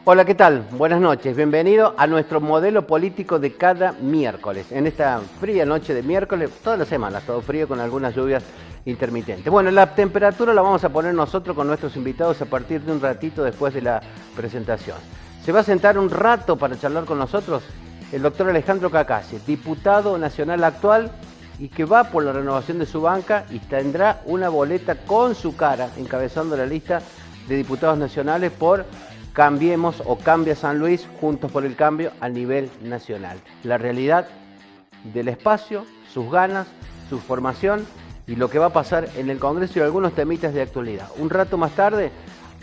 Hola, ¿qué tal? Buenas noches. Bienvenido a nuestro modelo político de cada miércoles. En esta fría noche de miércoles, todas las semanas, todo frío con algunas lluvias intermitentes. Bueno, la temperatura la vamos a poner nosotros con nuestros invitados a partir de un ratito después de la presentación. Se va a sentar un rato para charlar con nosotros el doctor Alejandro Cacase, diputado nacional actual y que va por la renovación de su banca y tendrá una boleta con su cara encabezando la lista de diputados nacionales por Cambiemos o Cambia San Luis, Juntos por el Cambio a nivel nacional. La realidad del espacio, sus ganas, su formación y lo que va a pasar en el Congreso y algunos temitas de actualidad. Un rato más tarde,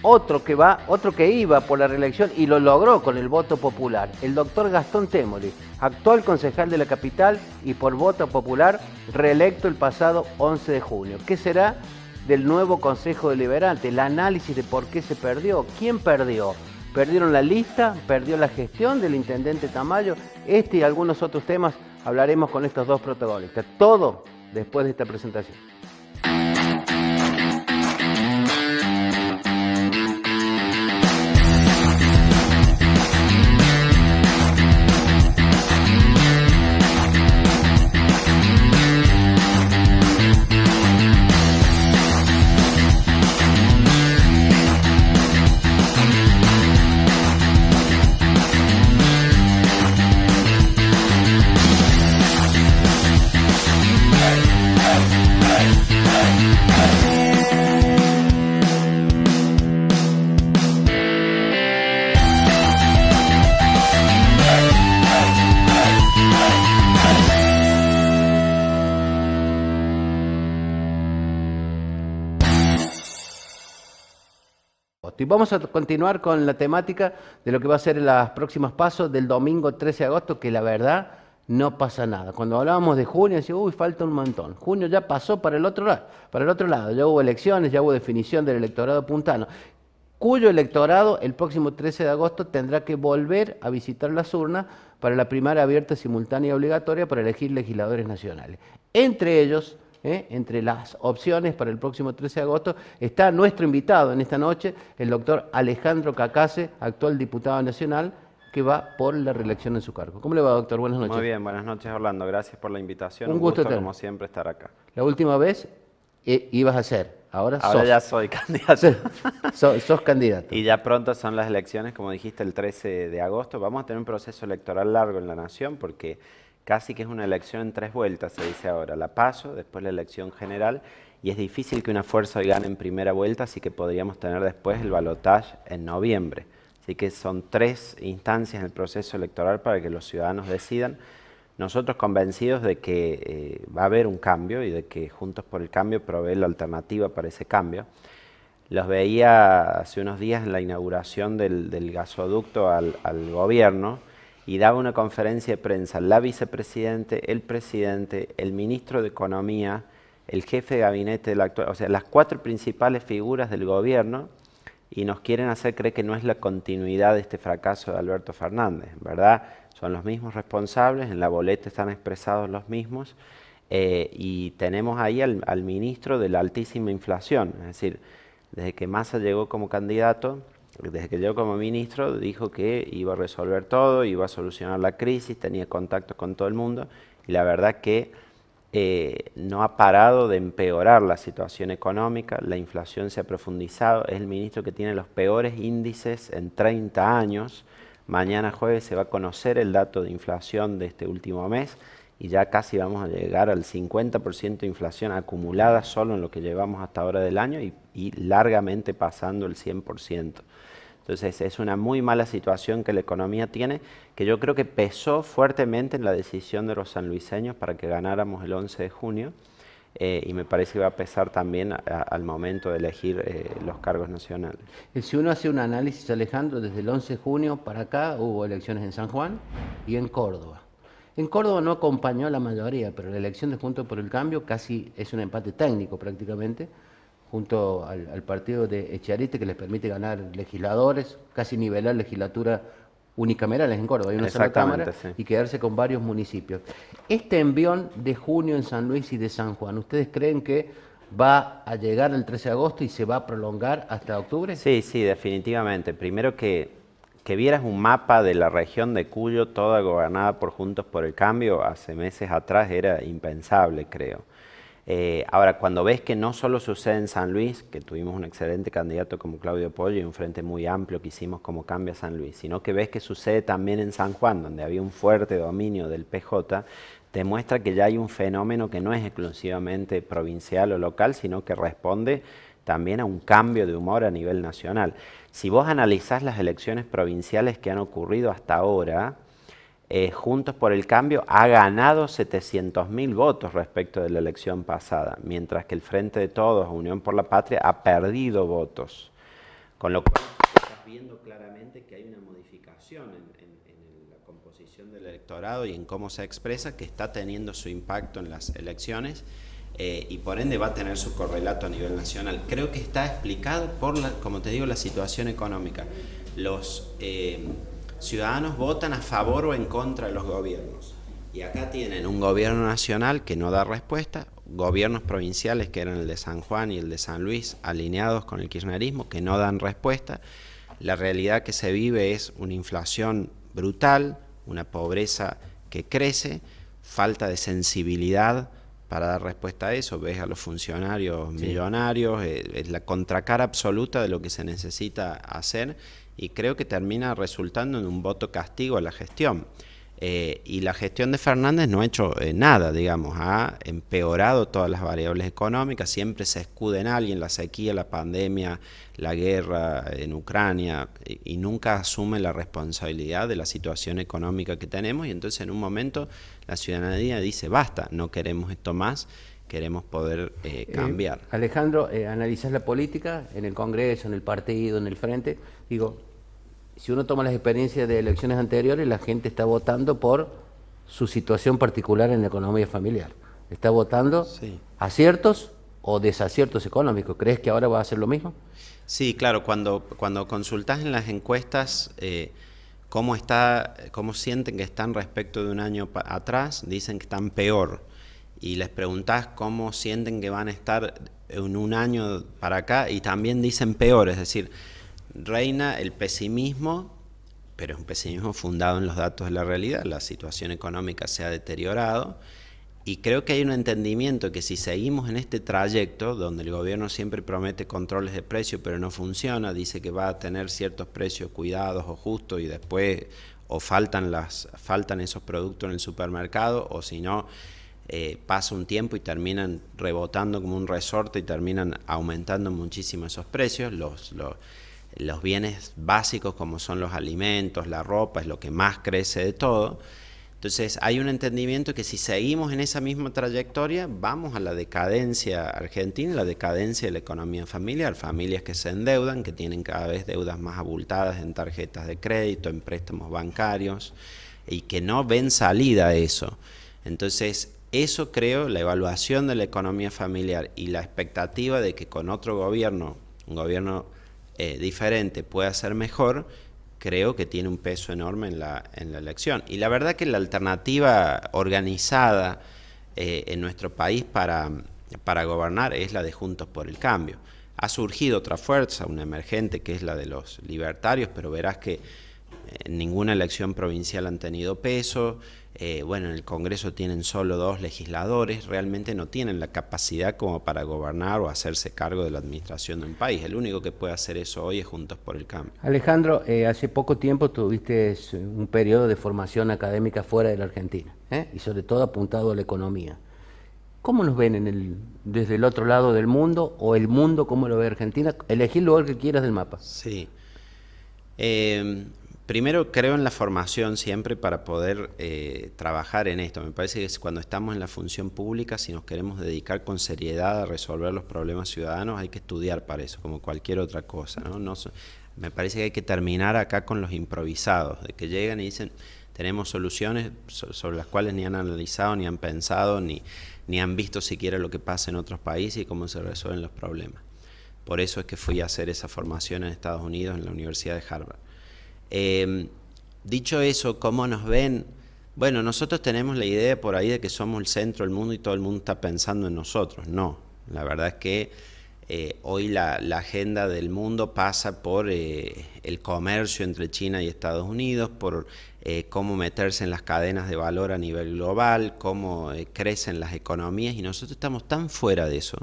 otro que iba por la reelección y lo logró con el voto popular, el doctor Gastón Temoli, actual concejal de la capital y por voto popular reelecto el pasado 11 de junio. ¿Qué será del nuevo Consejo Deliberante? El análisis de por qué se perdió, quién perdió. ¿Perdieron la lista? ¿Perdió la gestión del intendente Tamayo? Este y algunos otros temas hablaremos con estos dos protagonistas. Todo después de esta presentación. Y vamos a continuar con la temática de lo que va a ser los próximos pasos del domingo 13 de agosto, que la verdad no pasa nada. Cuando hablábamos de junio, decía, uy, falta un montón. Junio ya pasó para el otro lado, ya hubo elecciones, ya hubo definición del electorado puntano, cuyo electorado el próximo 13 de agosto tendrá que volver a visitar las urnas para la primaria abierta, simultánea y obligatoria para elegir legisladores nacionales. Entre ellos, entre las opciones para el próximo 13 de agosto, está nuestro invitado en esta noche, el doctor Alejandro Cacase, actual diputado nacional, que va por la reelección en su cargo. ¿Cómo le va, doctor? Buenas noches. Muy bien, buenas noches, Orlando. Gracias por la invitación. Un gusto como siempre, estar acá. La última vez ibas a ser, ahora ya soy candidato. Sos candidato. Y ya pronto son las elecciones, como dijiste, el 13 de agosto. Vamos a tener un proceso electoral largo en la Nación porque casi que es una elección en 3 vueltas, se dice ahora. La PASO, después la elección general, y es difícil que una fuerza hoy gane en primera vuelta, así que podríamos tener después el balotaje en noviembre. Así que son 3 instancias en el proceso electoral para que los ciudadanos decidan. Nosotros convencidos de que va a haber un cambio y de que Juntos por el Cambio provee la alternativa para ese cambio. Los veía hace unos días en la inauguración del gasoducto al gobierno, y daba una conferencia de prensa la vicepresidente, el presidente, el ministro de Economía, el jefe de gabinete del actual, o sea, las 4 principales figuras del gobierno, y nos quieren hacer creer que no es la continuidad de este fracaso de Alberto Fernández, ¿verdad? Son los mismos responsables, en la boleta están expresados los mismos, y tenemos ahí al ministro de la altísima inflación, es decir, desde que Massa llegó como candidato, desde que llegó como ministro, dijo que iba a resolver todo, iba a solucionar la crisis, tenía contactos con todo el mundo, y la verdad que no ha parado de empeorar la situación económica, la inflación se ha profundizado, es el ministro que tiene los peores índices en 30 años, mañana jueves se va a conocer el dato de inflación de este último mes, y ya casi vamos a llegar al 50% de inflación acumulada solo en lo que llevamos hasta ahora del año y largamente pasando el 100%. Entonces es una muy mala situación que la economía tiene, que yo creo que pesó fuertemente en la decisión de los sanluiseños para que ganáramos el 11 de junio, y me parece que va a pesar también al momento de elegir los cargos nacionales. Si uno hace un análisis, Alejandro, desde el 11 de junio para acá hubo elecciones en San Juan y en Córdoba. En Córdoba no acompañó a la mayoría, pero la elección de Juntos por el Cambio casi es un empate técnico prácticamente, junto al partido de Echevarría, que les permite ganar legisladores, casi nivelar legislatura unicamerales en Córdoba, hay una sola cámara, sí, y quedarse con varios municipios. Este envión de junio en San Luis y de San Juan, ¿ustedes creen que va a llegar el 13 de agosto y se va a prolongar hasta octubre? Sí, sí, definitivamente. Primero que que vieras un mapa de la región de Cuyo, toda gobernada por Juntos por el Cambio, hace meses atrás era impensable, creo. Ahora, cuando ves que no solo sucede en San Luis, que tuvimos un excelente candidato como Claudio Pollo y un frente muy amplio que hicimos como Cambia San Luis, sino que ves que sucede también en San Juan, donde había un fuerte dominio del PJ, te muestra que ya hay un fenómeno que no es exclusivamente provincial o local, sino que responde también a un cambio de humor a nivel nacional. Si vos analizás las elecciones provinciales que han ocurrido hasta ahora, Juntos por el Cambio ha ganado 700.000 votos respecto de la elección pasada, mientras que el Frente de Todos, Unión por la Patria, ha perdido votos. Con lo cual estás viendo claramente que hay una modificación en la composición del electorado y en cómo se expresa, que está teniendo su impacto en las elecciones y por ende va a tener su correlato a nivel nacional. Creo que está explicado por, como te digo, la situación económica. Los ciudadanos votan a favor o en contra de los gobiernos. Y acá tienen un gobierno nacional que no da respuesta, gobiernos provinciales que eran el de San Juan y el de San Luis, alineados con el kirchnerismo, que no dan respuesta. La realidad que se vive es una inflación brutal, una pobreza que crece, falta de sensibilidad para dar respuesta a eso. Ves a los funcionarios millonarios, es la contracara absoluta de lo que se necesita hacer, y creo que termina resultando en un voto castigo a la gestión. Y la gestión de Fernández no ha hecho nada, digamos, ha empeorado todas las variables económicas, siempre se escuda en alguien, la sequía, la pandemia, la guerra en Ucrania, y nunca asume la responsabilidad de la situación económica que tenemos, y entonces en un momento la ciudadanía dice, basta, no queremos esto más, queremos poder cambiar. Alejandro, analizás la política en el Congreso, en el partido, en el Frente. Digo, si uno toma las experiencias de elecciones anteriores, la gente está votando por su situación particular en la economía familiar. Está votando aciertos o desaciertos económicos. ¿Crees que ahora va a ser lo mismo? Sí, claro. Cuando consultás en las encuestas cómo sienten que están respecto de un año atrás, dicen que están peor. Y les preguntás cómo sienten que van a estar en un año para acá y también dicen peor, es decir, reina el pesimismo, pero es un pesimismo fundado en los datos de la realidad. La situación económica se ha deteriorado y creo que hay un entendimiento que si seguimos en este trayecto, donde el gobierno siempre promete controles de precios pero no funciona, dice que va a tener ciertos precios cuidados o justos y después o faltan esos productos en el supermercado, o si no, pasa un tiempo y terminan rebotando como un resorte y terminan aumentando muchísimo esos precios. Los bienes básicos como son los alimentos, la ropa, es lo que más crece de todo. Entonces hay un entendimiento que si seguimos en esa misma trayectoria vamos a la decadencia argentina, la decadencia de la economía familiar, familias que se endeudan, que tienen cada vez deudas más abultadas en tarjetas de crédito, en préstamos bancarios y que no ven salida a eso. Entonces eso, creo, la evaluación de la economía familiar y la expectativa de que con otro gobierno, un gobierno diferente pueda ser mejor, creo que tiene un peso enorme en la elección. Y la verdad que la alternativa organizada en nuestro país para gobernar es la de Juntos por el Cambio. Ha surgido otra fuerza, una emergente, que es la de los libertarios, pero verás que en ninguna elección provincial han tenido peso. Bueno, en el Congreso tienen solo 2 legisladores, realmente no tienen la capacidad como para gobernar o hacerse cargo de la administración de un país. El único que puede hacer eso hoy es Juntos por el Cambio. Alejandro, hace poco tiempo tuviste un periodo de formación académica fuera de la Argentina, y sobre todo apuntado a la economía. ¿Cómo nos ven desde el otro lado del mundo, o el mundo cómo lo ve Argentina? Elegí el lugar que quieras del mapa. Sí. Primero, creo en la formación siempre para poder trabajar en esto. Me parece que cuando estamos en la función pública, si nos queremos dedicar con seriedad a resolver los problemas ciudadanos, hay que estudiar para eso, como cualquier otra cosa, ¿no? Me parece que hay que terminar acá con los improvisados, de que llegan y dicen, tenemos soluciones sobre las cuales ni han analizado, ni han pensado, ni han visto siquiera lo que pasa en otros países y cómo se resuelven los problemas. Por eso es que fui a hacer esa formación en Estados Unidos, en la Universidad de Harvard. Dicho eso, ¿cómo nos ven? Bueno, nosotros tenemos la idea por ahí de que somos el centro del mundo y todo el mundo está pensando en nosotros. No, la verdad es que Hoy la agenda del mundo pasa por el comercio entre China y Estados Unidos, por cómo meterse en las cadenas de valor a nivel global, cómo crecen las economías, y nosotros estamos tan fuera de eso,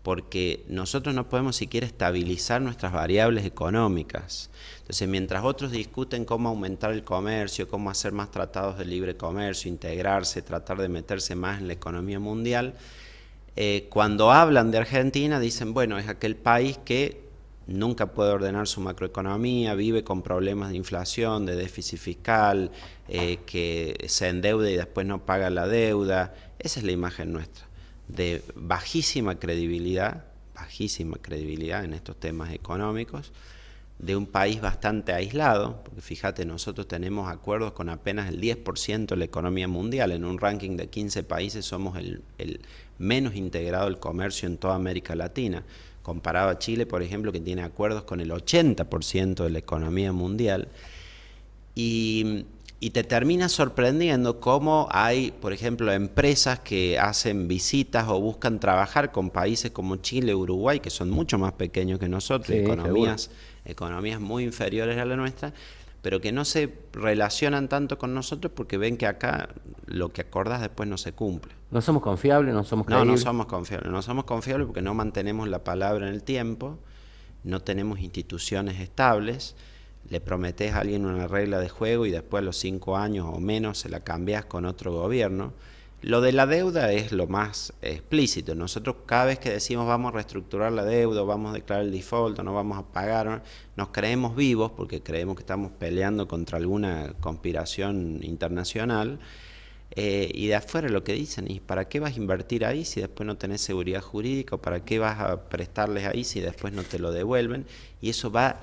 porque nosotros no podemos siquiera estabilizar nuestras variables económicas. Entonces, mientras otros discuten cómo aumentar el comercio, cómo hacer más tratados de libre comercio, integrarse, tratar de meterse más en la economía mundial, cuando hablan de Argentina dicen, bueno, es aquel país que nunca puede ordenar su macroeconomía, vive con problemas de inflación, de déficit fiscal, que se endeuda y después no paga la deuda. Esa es la imagen nuestra, de bajísima credibilidad en estos temas económicos, de un país bastante aislado, porque fíjate, nosotros tenemos acuerdos con apenas el 10% de la economía mundial. En un ranking de 15 países somos el menos integrado del comercio en toda América Latina, comparado a Chile, por ejemplo, que tiene acuerdos con el 80% de la economía mundial. Y te termina sorprendiendo cómo hay, por ejemplo, empresas que hacen visitas o buscan trabajar con países como Chile, Uruguay, que son mucho más pequeños que nosotros, sí, economías muy inferiores a la nuestra, pero que no se relacionan tanto con nosotros porque ven que acá lo que acordás después no se cumple. ¿No somos confiables? ¿No somos creíbles? No, no somos confiables porque no mantenemos la palabra en el tiempo, no tenemos instituciones estables. Le prometés a alguien una regla de juego y después a los 5 años o menos se la cambiás con otro gobierno. Lo de la deuda es lo más explícito. Nosotros cada vez que decimos vamos a reestructurar la deuda, vamos a declarar el default, no vamos a pagar, nos creemos vivos porque creemos que estamos peleando contra alguna conspiración internacional. Y de afuera lo que dicen, ¿y para qué vas a invertir ahí si después no tenés seguridad jurídica? ¿Para qué vas a prestarles ahí si después no te lo devuelven? Y eso va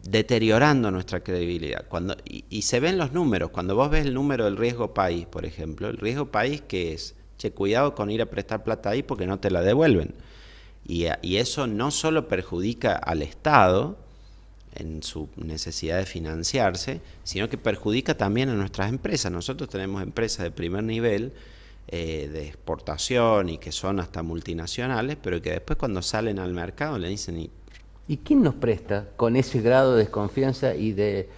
deteriorando nuestra credibilidad. Y se ven los números. Cuando vos ves el número del riesgo país, por ejemplo, el riesgo país, que es, che, cuidado con ir a prestar plata ahí porque no te la devuelven. Y eso no solo perjudica al Estado en su necesidad de financiarse, sino que perjudica también a nuestras empresas. Nosotros tenemos empresas de primer nivel de exportación y que son hasta multinacionales, pero que después cuando salen al mercado le dicen... ¿Y quién nos presta con ese grado de desconfianza y de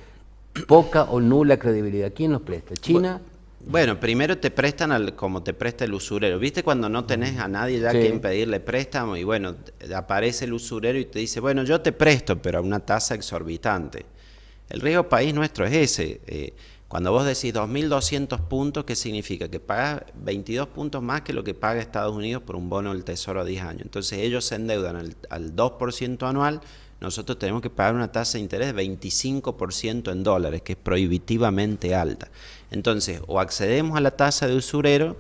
poca o nula credibilidad? ¿Quién nos presta? ¿China? Bueno, primero te prestan como te presta el usurero. ¿Viste cuando no tenés a nadie ya quien pedirle préstamo? Y bueno, aparece el usurero y te dice, bueno, yo te presto, pero a una tasa exorbitante. El riesgo país nuestro es ese. Cuando vos decís 2.200 puntos, ¿qué significa? Que pagás 22 puntos más que lo que paga Estados Unidos por un bono del Tesoro a 10 años. Entonces ellos se endeudan al 2% anual, nosotros tenemos que pagar una tasa de interés de 25% en dólares, que es prohibitivamente alta. Entonces, o accedemos a la tasa de usurero,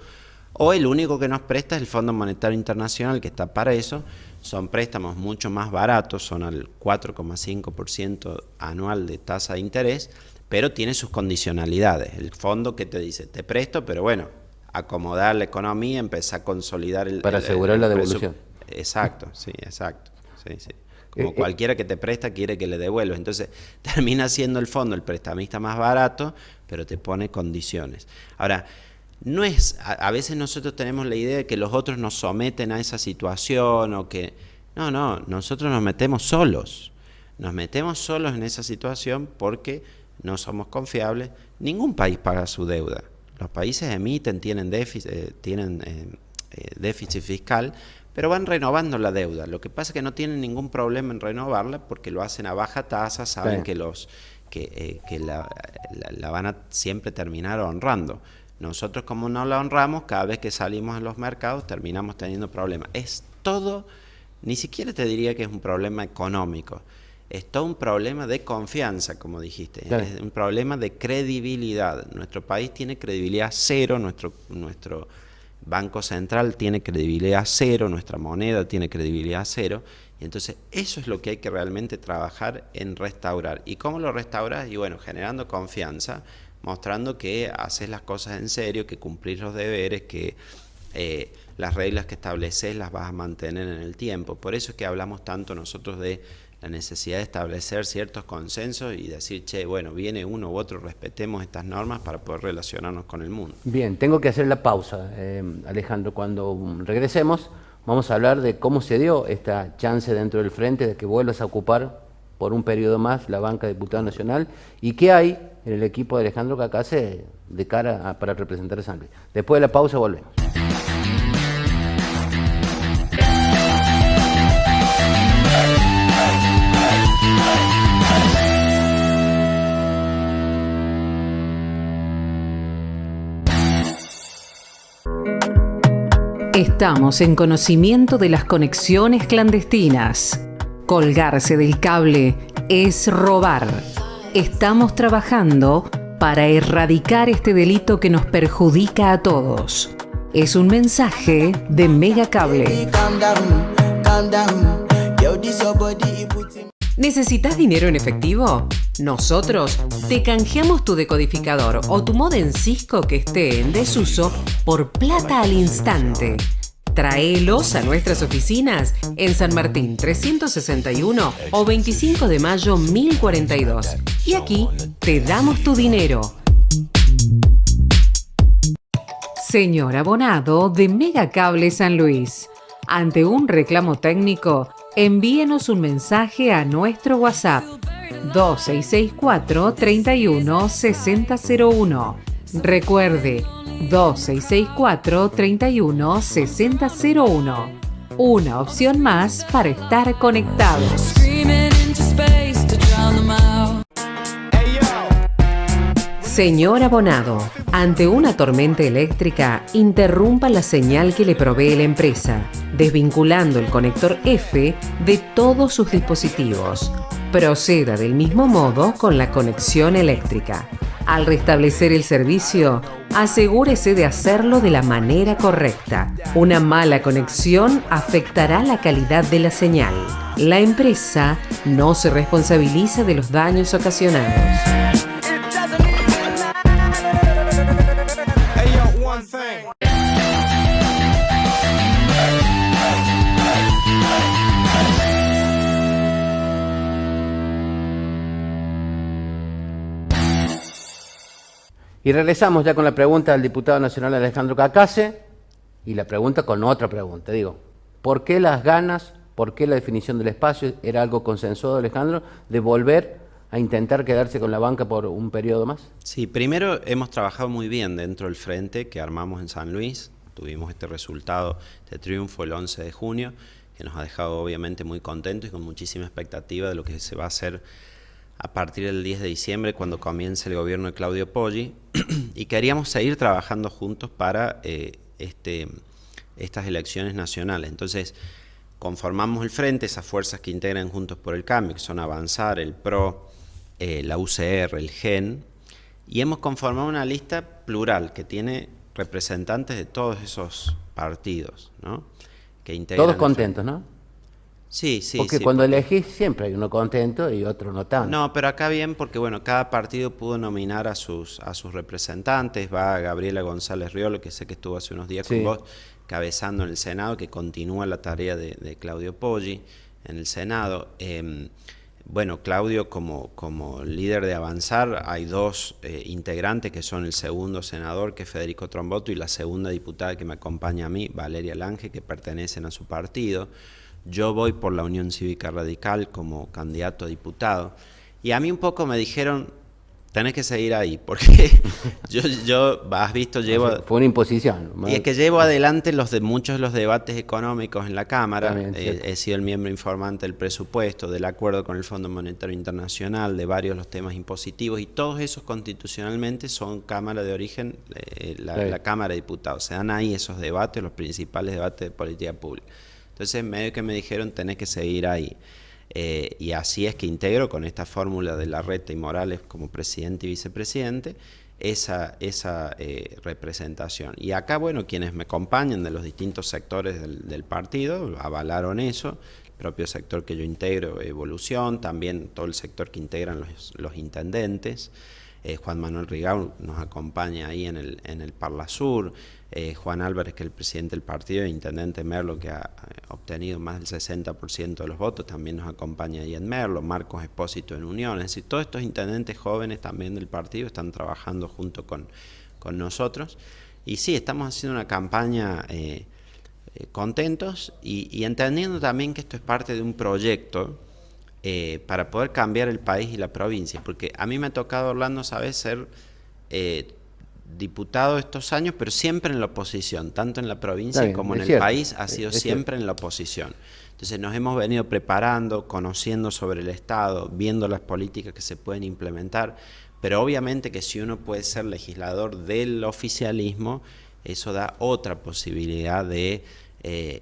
o el único que nos presta es el Fondo Monetario Internacional, que está para eso. Son préstamos mucho más baratos, son al 4,5% anual de tasa de interés, pero tiene sus condicionalidades. El fondo que te dice, te presto, pero bueno, acomodar la economía, empezar a consolidar para asegurar la devolución. Exacto, sí, exacto. Sí, sí. Como cualquiera que te presta quiere que le devuelvas. Entonces termina siendo el fondo el prestamista más barato, pero te pone condiciones. Ahora, no es, a veces nosotros tenemos la idea de que los otros nos someten a esa situación o que... No, nosotros nos metemos solos. Nos metemos solos en esa situación porque no somos confiables. Ningún país paga su deuda. Los países emiten, tienen déficit fiscal, pero van renovando la deuda. Lo que pasa es que no tienen ningún problema en renovarla porque lo hacen a baja tasa, saben que la van a siempre terminar honrando. Nosotros, como no la honramos, cada vez que salimos a los mercados terminamos teniendo problemas. Es todo, ni siquiera te diría que es un problema económico. Es todo un problema de confianza, como dijiste. Claro. Es un problema de credibilidad. Nuestro país tiene credibilidad cero, nuestro Banco Central tiene credibilidad cero, nuestra moneda tiene credibilidad cero. Y entonces eso es lo que hay que realmente trabajar en restaurar. ¿Y cómo lo restauras? Y bueno, generando confianza, mostrando que haces las cosas en serio, que cumplís los deberes, que las reglas que estableces las vas a mantener en el tiempo. Por eso es que hablamos tanto nosotros de la necesidad de establecer ciertos consensos y decir, che, bueno, viene uno u otro, respetemos estas normas para poder relacionarnos con el mundo. Bien, tengo que hacer la pausa, Alejandro. Cuando regresemos Vamos a hablar de cómo se dio esta chance dentro del Frente de que vuelvas a ocupar por un periodo más la banca de diputado nacional y qué hay en el equipo de Alejandro Cacase de cara para representar a San Luis. Después de la pausa volvemos. Estamos en conocimiento de las conexiones clandestinas. Colgarse del cable es robar. Estamos trabajando para erradicar este delito que nos perjudica a todos. Es un mensaje de Megacable. ¿Necesitas dinero en efectivo? Nosotros te canjeamos tu decodificador o tu módem Cisco que esté en desuso por plata al instante. Tráelos a nuestras oficinas en San Martín 361 o 25 de mayo 1042. Y aquí te damos tu dinero. Señor abonado de Megacable San Luis, ante un reclamo técnico, envíenos un mensaje a nuestro WhatsApp 2664 31 6001. Recuerde, 2664 31 6001. Una opción más para estar conectados. Señor abonado, ante una tormenta eléctrica, interrumpa la señal que le provee la empresa, desvinculando el conector F de todos sus dispositivos. Proceda del mismo modo con la conexión eléctrica. Al restablecer el servicio, asegúrese de hacerlo de la manera correcta. Una mala conexión afectará la calidad de la señal. La empresa no se responsabiliza de los daños ocasionados. Y regresamos ya con la pregunta del diputado nacional Alejandro Cacase y la pregunta con otra pregunta. Digo, ¿por qué las ganas, por qué la definición del espacio? ¿Era algo consensuado, Alejandro, de volver a intentar quedarse con la banca por un periodo más? Sí, primero hemos trabajado muy bien dentro del frente que armamos en San Luis. Tuvimos este resultado, este triunfo el 11 de junio, que nos ha dejado obviamente muy contentos y con muchísima expectativa de lo que se va a hacer a partir del 10 de diciembre cuando comience el gobierno de Claudio Poggi y queríamos seguir trabajando juntos para estas elecciones nacionales. Entonces conformamos el frente, esas fuerzas que integran Juntos por el Cambio, que son Avanzar, el PRO, la UCR, el GEN, y hemos conformado una lista plural que tiene representantes de todos esos partidos, ¿no? Que integran todos contentos, ¿no? Sí, sí. Porque cuando elegís siempre hay uno contento y otro no tanto. No, pero acá bien porque bueno, cada partido pudo nominar a sus representantes. Va Gabriela González Riolo, que sé que estuvo hace unos días con vos, cabezando en el Senado, que continúa la tarea de Claudio Poggi en el Senado. Bueno, Claudio como líder de Avanzar, hay dos integrantes que son el segundo senador, que es Federico Tromboto, y la segunda diputada que me acompaña a mí, Valeria Lange, que pertenecen a su partido. Yo voy por la Unión Cívica Radical como candidato a diputado. Y a mí un poco me dijeron, tenés que seguir ahí, porque yo has visto, fue una imposición. Y es que llevo adelante muchos de los debates económicos en la Cámara. También, he sido el miembro informante del presupuesto, del acuerdo con el Fondo Monetario Internacional, de varios de los temas impositivos, y todos esos constitucionalmente son Cámara de origen, la Cámara de Diputados. Se dan ahí esos debates, los principales debates de política pública. Entonces medio que me dijeron tenés que seguir ahí. Y así es que integro con esta fórmula de Larreta y Morales como presidente y vicepresidente esa representación. Y acá, bueno, quienes me acompañan de los distintos sectores del partido avalaron eso. El propio sector que yo integro, Evolución, también todo el sector que integran los intendentes. Juan Manuel Rigau nos acompaña ahí en el Parla Sur. Juan Álvarez, que es el presidente del partido, e intendente Merlo, que ha obtenido más del 60% de los votos, también nos acompaña ahí en Merlo. Marcos Espósito en Unión. Es decir, todos estos intendentes jóvenes también del partido están trabajando junto con nosotros. Y sí, estamos haciendo una campaña contentos y entendiendo también que esto es parte de un proyecto para poder cambiar el país y la provincia, porque a mí me ha tocado, Orlando, ¿sabes?, ser diputado estos años, pero siempre en la oposición, tanto en la provincia bien, como en el cierto, país, ha sido siempre en la oposición. Entonces nos hemos venido preparando, conociendo sobre el Estado, viendo las políticas que se pueden implementar, pero obviamente que si uno puede ser legislador del oficialismo, eso da otra posibilidad de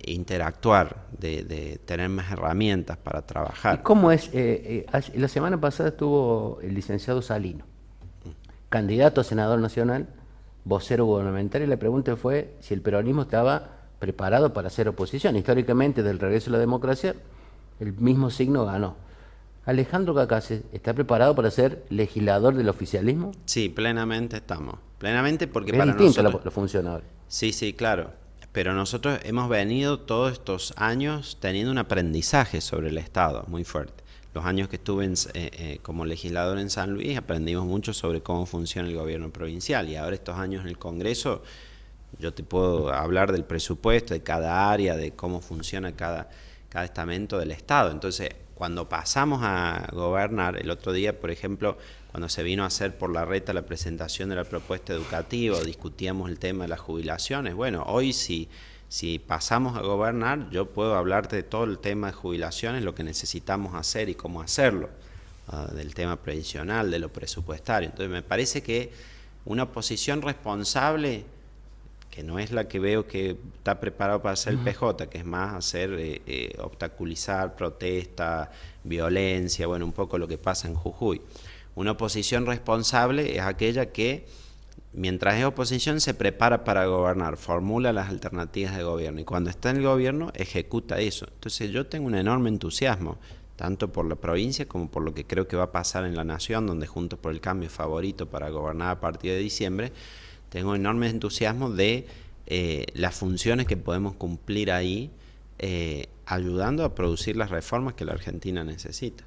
interactuar, de tener más herramientas para trabajar. ¿Y cómo es? La semana pasada estuvo el licenciado Salino, candidato a senador nacional, vocero gubernamental, y la pregunta fue si el peronismo estaba preparado para hacer oposición. Históricamente, del regreso a la democracia, el mismo signo ganó. ¿Alejandro Cacase está preparado para ser legislador del oficialismo? Sí, plenamente estamos. Plenamente porque Es para distinto nosotros... la función ahora. Sí, sí, claro. Pero nosotros hemos venido todos estos años teniendo un aprendizaje sobre el Estado muy fuerte. Los años que estuve como legislador en San Luis aprendimos mucho sobre cómo funciona el gobierno provincial, y ahora estos años en el Congreso yo te puedo hablar del presupuesto, de cada área, de cómo funciona cada estamento del Estado. Entonces, cuando pasamos a gobernar, el otro día, por ejemplo, cuando se vino a hacer por la reta la presentación de la propuesta educativa, discutíamos el tema de las jubilaciones. Bueno, hoy si pasamos a gobernar, yo puedo hablarte de todo el tema de jubilaciones, lo que necesitamos hacer y cómo hacerlo, del tema previsional, de lo presupuestario. Entonces me parece que una oposición responsable, que no es la que veo que está preparado para hacer el PJ, que es más hacer obstaculizar protesta, violencia, bueno, un poco lo que pasa en Jujuy. Una oposición responsable es aquella que, mientras es oposición, se prepara para gobernar, formula las alternativas de gobierno, y cuando está en el gobierno ejecuta eso. Entonces yo tengo un enorme entusiasmo, tanto por la provincia como por lo que creo que va a pasar en la nación, donde Juntos por el Cambio es favorito para gobernar a partir de diciembre. Tengo enorme entusiasmo de las funciones que podemos cumplir ahí, ayudando a producir las reformas que la Argentina necesita.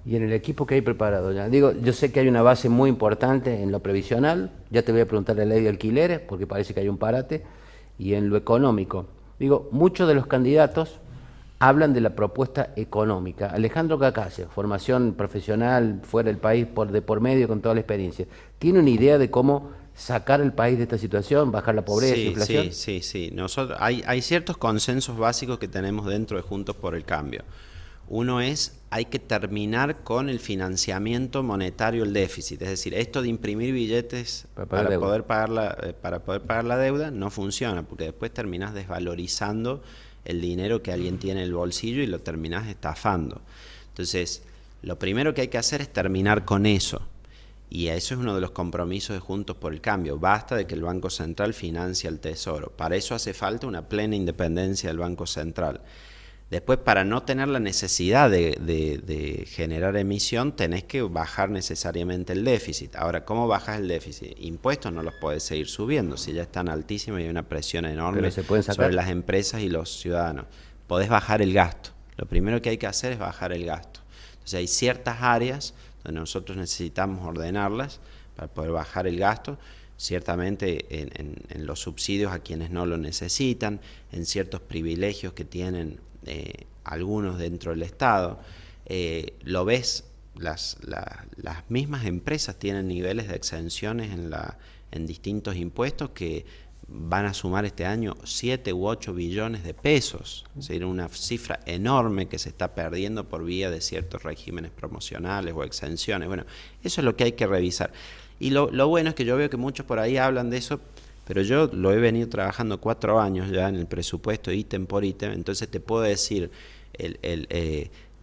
Y en el equipo que hay preparado ya. Digo, yo sé que hay una base muy importante en lo previsional, ya te voy a preguntar la ley de alquileres, porque parece que hay un parate, y en lo económico. Digo, muchos de los candidatos hablan de la propuesta económica. Alejandro Cacase, formación profesional fuera del país de por medio con toda la experiencia, ¿tiene una idea de cómo sacar el país de esta situación, bajar la pobreza, la inflación? Sí. Nosotros, hay ciertos consensos básicos que tenemos dentro de Juntos por el Cambio. Uno es, hay que terminar con el financiamiento monetario, el déficit. Es decir, esto de imprimir billetes para poder pagar la deuda no funciona, porque después terminás desvalorizando el dinero que alguien tiene en el bolsillo y lo terminás estafando. Entonces, lo primero que hay que hacer es terminar con eso. Y eso es uno de los compromisos de Juntos por el Cambio. Basta de que el Banco Central financie al Tesoro. Para eso hace falta una plena independencia del Banco Central. Después, para no tener la necesidad de generar emisión, tenés que bajar necesariamente el déficit. Ahora, ¿cómo bajas el déficit? Impuestos no los podés seguir subiendo, si ya están altísimos y hay una presión enorme sobre las empresas y los ciudadanos. Podés bajar el gasto. Lo primero que hay que hacer es bajar el gasto. Entonces, hay ciertas áreas donde nosotros necesitamos ordenarlas para poder bajar el gasto. Ciertamente en los subsidios a quienes no lo necesitan, en ciertos privilegios que tienen algunos dentro del Estado. Lo ves, las mismas empresas tienen niveles de exenciones en distintos impuestos que van a sumar este año 7 u 8 billones de pesos. Es decir, una cifra enorme que se está perdiendo por vía de ciertos regímenes promocionales o exenciones. Bueno, eso es lo que hay que revisar. Y lo bueno es que yo veo que muchos por ahí hablan de eso, pero yo lo he venido trabajando 4 años ya en el presupuesto ítem por ítem. Entonces te puedo decir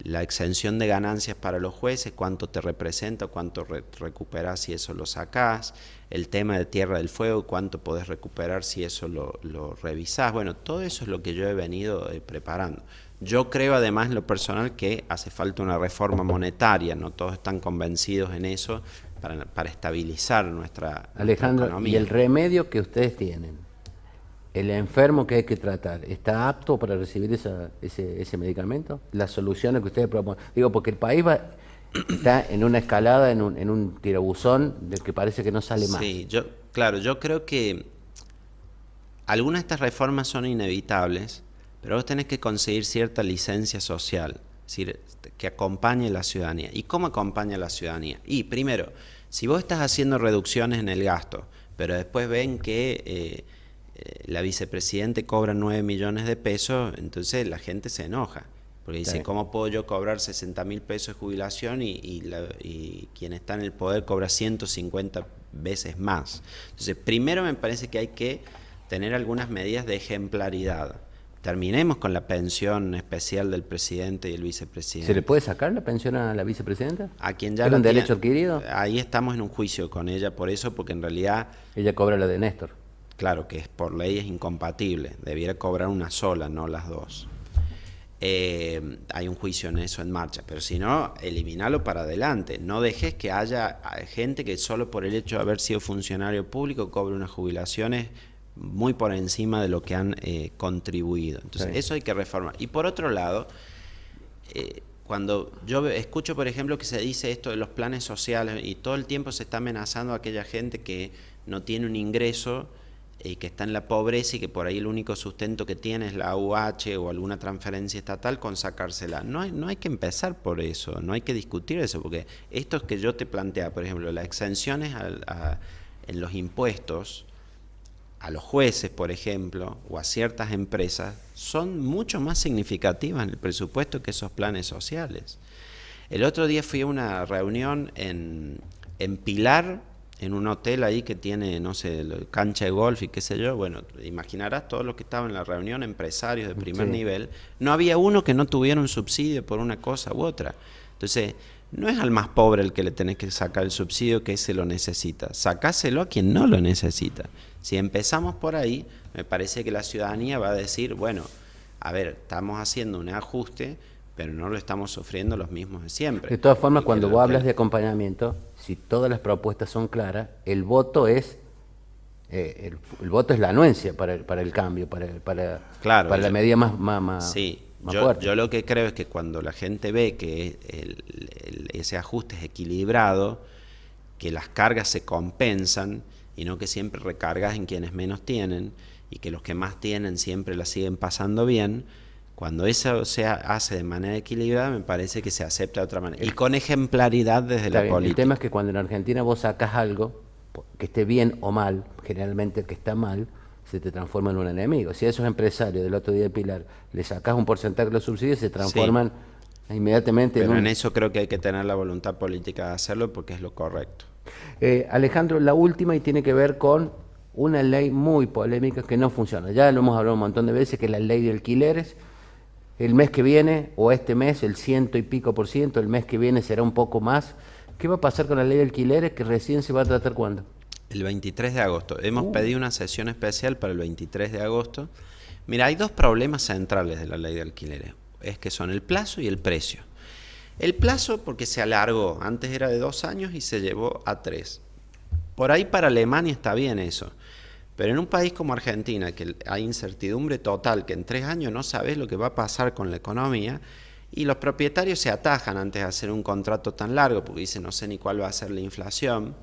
la exención de ganancias para los jueces, cuánto te representa, cuánto recuperás si eso lo sacás, el tema de Tierra del Fuego, cuánto podés recuperar si eso lo revisás. Bueno, todo eso es lo que yo he venido preparando. Yo creo además en lo personal que hace falta una reforma monetaria, no todos están convencidos en eso, para estabilizar nuestra Alejandro, economía. ¿Y el remedio que ustedes tienen? ¿El enfermo que hay que tratar está apto para recibir ese medicamento? ¿Las soluciones que ustedes proponen? Digo, porque el país está en una escalada, en un tirabuzón del que parece que no sale más. Sí, yo creo que algunas de estas reformas son inevitables, pero vos tenés que conseguir cierta licencia social, es decir, que acompañe a la ciudadanía. ¿Y cómo acompaña a la ciudadanía? Y primero, si vos estás haciendo reducciones en el gasto, pero después ven que la vicepresidente cobra 9 millones de pesos, entonces la gente se enoja. Porque dice, sí, ¿cómo puedo yo cobrar 60.000 pesos de jubilación y quien está en el poder cobra 150 veces más? Entonces, primero me parece que hay que tener algunas medidas de ejemplaridad. Terminemos con la pensión especial del presidente y el vicepresidente. ¿Se le puede sacar la pensión a la vicepresidenta? A quien ya ¿Es un derecho adquirido? Ahí estamos en un juicio con ella por eso, porque en realidad... Ella cobra la de Néstor. Claro, que por ley es incompatible. Debiera cobrar una sola, no las dos. Hay un juicio en eso en marcha, pero si no, eliminalo para adelante. No dejes que haya gente que solo por el hecho de haber sido funcionario público cobre unas jubilaciones muy por encima de lo que han contribuido. Entonces, sí, eso hay que reformar. Y por otro lado, cuando yo escucho, por ejemplo, que se dice esto de los planes sociales y todo el tiempo se está amenazando a aquella gente que no tiene un ingreso y que está en la pobreza y que por ahí el único sustento que tiene es la AUH o alguna transferencia estatal, con sacársela. No hay que empezar por eso, no hay que discutir eso, porque esto que yo te planteaba, por ejemplo, las exenciones en los impuestos a los jueces, por ejemplo, o a ciertas empresas, son mucho más significativas en el presupuesto que esos planes sociales. El otro día fui a una reunión en Pilar, en un hotel ahí que tiene, no sé, cancha de golf y qué sé yo. Bueno, imaginarás todos los que estaban en la reunión, empresarios de primer nivel, no había uno que no tuviera un subsidio por una cosa u otra. Entonces, no es al más pobre el que le tenés que sacar el subsidio, que ese lo necesita. Sacáselo a quien no lo necesita. Si empezamos por ahí, me parece que la ciudadanía va a decir, bueno, a ver, estamos haciendo un ajuste, pero no lo estamos sufriendo los mismos de siempre. De todas formas, cuando vos hablas de acompañamiento, si todas las propuestas son claras, el voto es el voto es la anuencia para el cambio, para la medida más sí. fuerte. Yo lo que creo es que cuando la gente ve que ese ajuste es equilibrado, que las cargas se compensan y no que siempre recargas en quienes menos tienen y que los que más tienen siempre la siguen pasando bien, cuando eso se hace de manera equilibrada, me parece que se acepta de otra manera. Y con ejemplaridad desde la política. El tema es que cuando en Argentina vos sacás algo, que esté bien o mal, generalmente el que está mal, se te transforma en un enemigo. Si a esos empresarios del otro día de Pilar le sacás un porcentaje de los subsidios, se transforman inmediatamente Pero en eso creo que hay que tener la voluntad política de hacerlo porque es lo correcto. Alejandro, la última y tiene que ver con una ley muy polémica que no funciona. Ya lo hemos hablado un montón de veces, que es la ley de alquileres. El mes que viene, o este mes, el 100 y pico %, el mes que viene será un poco más. ¿Qué va a pasar con la ley de alquileres que recién se va a tratar cuándo? El 23 de agosto. Hemos pedido una sesión especial para el 23 de agosto. Mira, hay dos problemas centrales de la ley de alquileres. Es que son el plazo y el precio. El plazo porque se alargó. Antes era de 2 años y se llevó a 3. Por ahí para Alemania está bien eso. Pero en un país como Argentina, que hay incertidumbre total, que en 3 años no sabes lo que va a pasar con la economía, y los propietarios se atajan antes de hacer un contrato tan largo, porque dicen no sé ni cuál va a ser la inflación.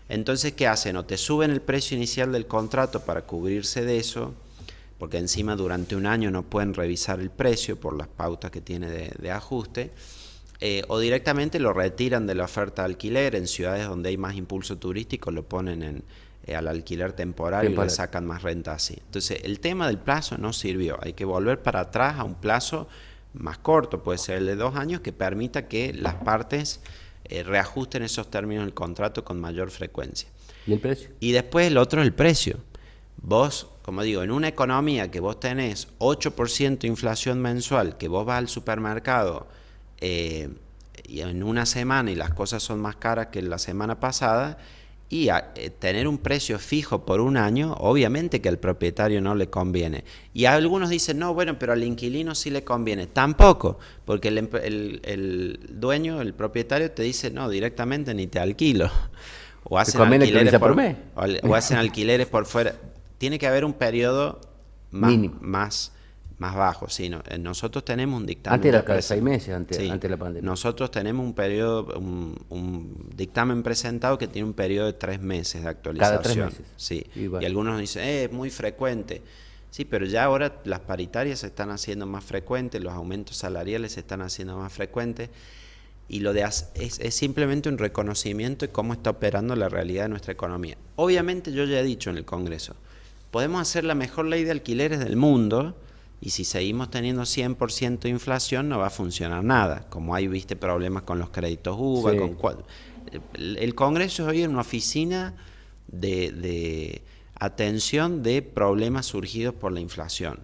Entonces, ¿qué hacen? O te suben el precio inicial del contrato para cubrirse de eso, porque encima durante un año no pueden revisar el precio por las pautas que tiene de ajuste, o directamente lo retiran de la oferta de alquiler. En ciudades donde hay más impulso turístico lo ponen al alquiler temporario y le sacan más renta así. Entonces, el tema del plazo no sirvió. Hay que volver para atrás a un plazo más corto, puede ser el de 2 años, que permita que las partes reajusten esos términos del contrato con mayor frecuencia. ¿Y el precio? Y después el otro es el precio. Vos, como digo, en una economía que vos tenés 8% de inflación mensual, que vos vas al supermercado y en una semana y las cosas son más caras que la semana pasada, y tener un precio fijo por un año, obviamente que al propietario no le conviene. Y algunos dicen, no, bueno, pero al inquilino sí le conviene. Tampoco, porque el dueño, el propietario te dice, no, directamente ni te alquilo. O hacen alquileres o hacen alquileres por fuera. Tiene que haber un periodo más Más bajo, sí. Nosotros tenemos un dictamen. Antes era cada 6 meses, antes sí, de la pandemia. Nosotros tenemos un periodo, un dictamen presentado que tiene un periodo de 3 meses de actualización. Cada 3 meses. Sí. Y algunos dicen, es muy frecuente. Sí, pero ya ahora las paritarias se están haciendo más frecuentes, los aumentos salariales se están haciendo más frecuentes. Y es simplemente un reconocimiento de cómo está operando la realidad de nuestra economía. Obviamente, yo ya he dicho en el Congreso, podemos hacer la mejor ley de alquileres del mundo, y si seguimos teniendo 100% de inflación no va a funcionar nada, como hay, viste, problemas con los créditos UVA. Sí. El Congreso hoy es una oficina de atención de problemas surgidos por la inflación.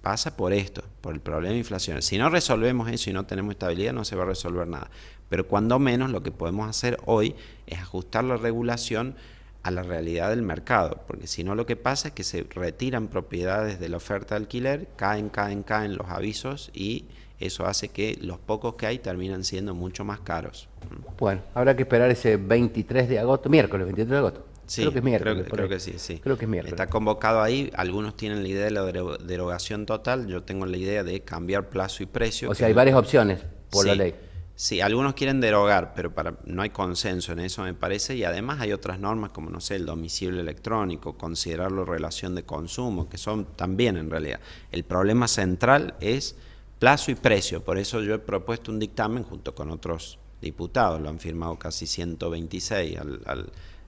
Pasa por esto, por el problema de inflación. Si no resolvemos eso y no tenemos estabilidad, no se va a resolver nada. Pero cuando menos lo que podemos hacer hoy es ajustar la regulación a la realidad del mercado, porque si no lo que pasa es que se retiran propiedades de la oferta de alquiler, caen los avisos y eso hace que los pocos que hay terminan siendo mucho más caros. Bueno, habrá que esperar ese 23 de agosto, miércoles 23 de agosto. Sí, creo que es miércoles. Creo que sí, sí. Creo que es miércoles. Está convocado ahí, algunos tienen la idea de la derogación total, yo tengo la idea de cambiar plazo y precio. O sea, hay varias opciones por la Sí. ley. Sí, algunos quieren derogar, pero no hay consenso en eso, me parece, y además hay otras normas como, no sé, el domicilio electrónico, considerarlo relación de consumo, que son también en realidad. El problema central es plazo y precio, por eso yo he propuesto un dictamen junto con otros diputados, lo han firmado casi 126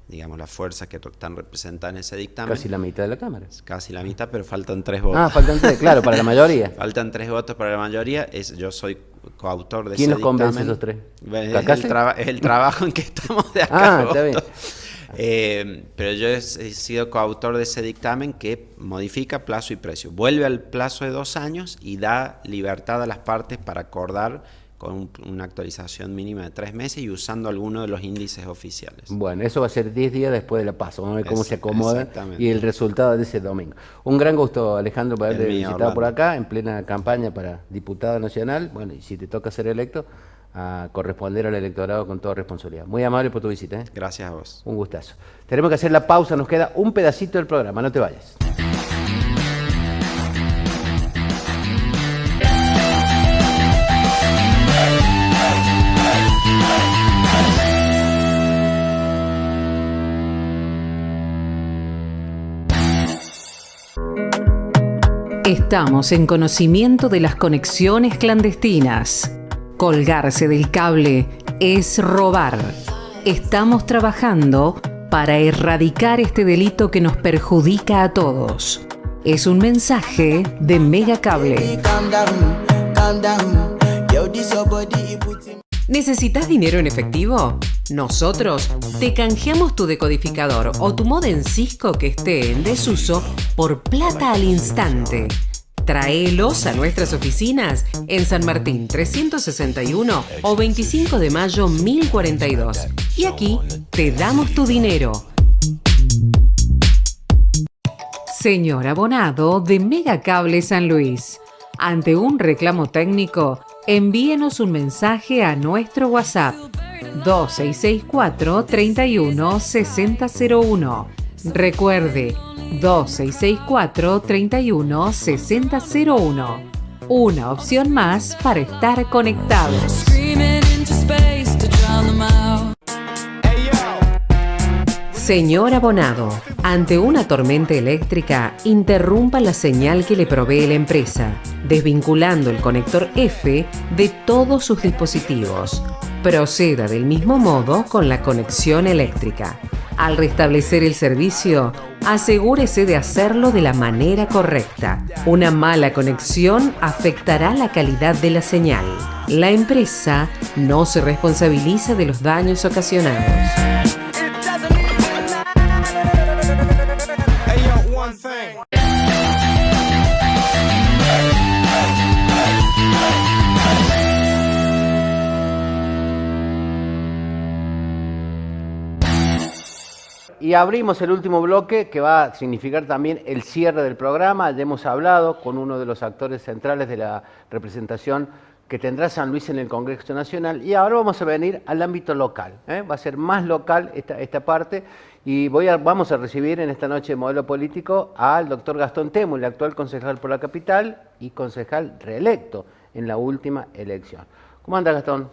digamos, las fuerzas que están representadas en ese dictamen. Casi la mitad de la Cámara. Casi la mitad, pero faltan 3 votos. Ah, faltan 3, claro, para la mayoría. Faltan 3 votos para la mayoría. Yo soy coautor de ese ¿Quién dictamen. los convence esos 3? Es el trabajo en que estamos de acá. Ah, está bien. Pero yo he sido coautor de ese dictamen que modifica plazo y precio. Vuelve al plazo de 2 años y da libertad a las partes para acordar con una actualización mínima de 3 meses y usando alguno de los índices oficiales. Bueno, eso va a ser 10 días después de la PASO. Vamos a ver cómo se acomoda Exactamente. y el resultado de ese domingo. Un gran gusto, Alejandro, por haberte El mío, visitado Orlando. por acá, en plena campaña para diputado nacional. Bueno, y si te toca ser electo, a corresponder al electorado con toda responsabilidad. Muy amable por tu visita, ¿eh? Gracias a vos. Un gustazo. Tenemos que hacer la pausa, nos queda un pedacito del programa, no te vayas. Estamos en conocimiento de las conexiones clandestinas. Colgarse del cable es robar. Estamos trabajando para erradicar este delito que nos perjudica a todos. Es un mensaje de Megacable. ¿Necesitas dinero en efectivo? Nosotros te canjeamos tu decodificador o tu módem Cisco que esté en desuso por plata al instante. Tráelos a nuestras oficinas en San Martín 361 o 25 de mayo 1042. Y aquí te damos tu dinero. Señor abonado de Megacable San Luis, ante un reclamo técnico, envíenos un mensaje a nuestro WhatsApp 2664 31 6001. Recuerde, 2664 31 6001. Una opción más para estar conectados. Señor abonado, ante una tormenta eléctrica, interrumpa la señal que le provee la empresa, desvinculando el conector F de todos sus dispositivos. Proceda del mismo modo con la conexión eléctrica. Al restablecer el servicio, asegúrese de hacerlo de la manera correcta. Una mala conexión afectará la calidad de la señal. La empresa no se responsabiliza de los daños ocasionados. Y abrimos el último bloque que va a significar también el cierre del programa. Ya hemos hablado con uno de los actores centrales de la representación que tendrá San Luis en el Congreso Nacional. Y ahora vamos a venir al ámbito local. Va a ser más local esta parte. Y vamos a recibir en esta noche de Modelo Político al doctor Gastón Témuli, actual concejal por la capital y concejal reelecto en la última elección. ¿Cómo anda, Gastón?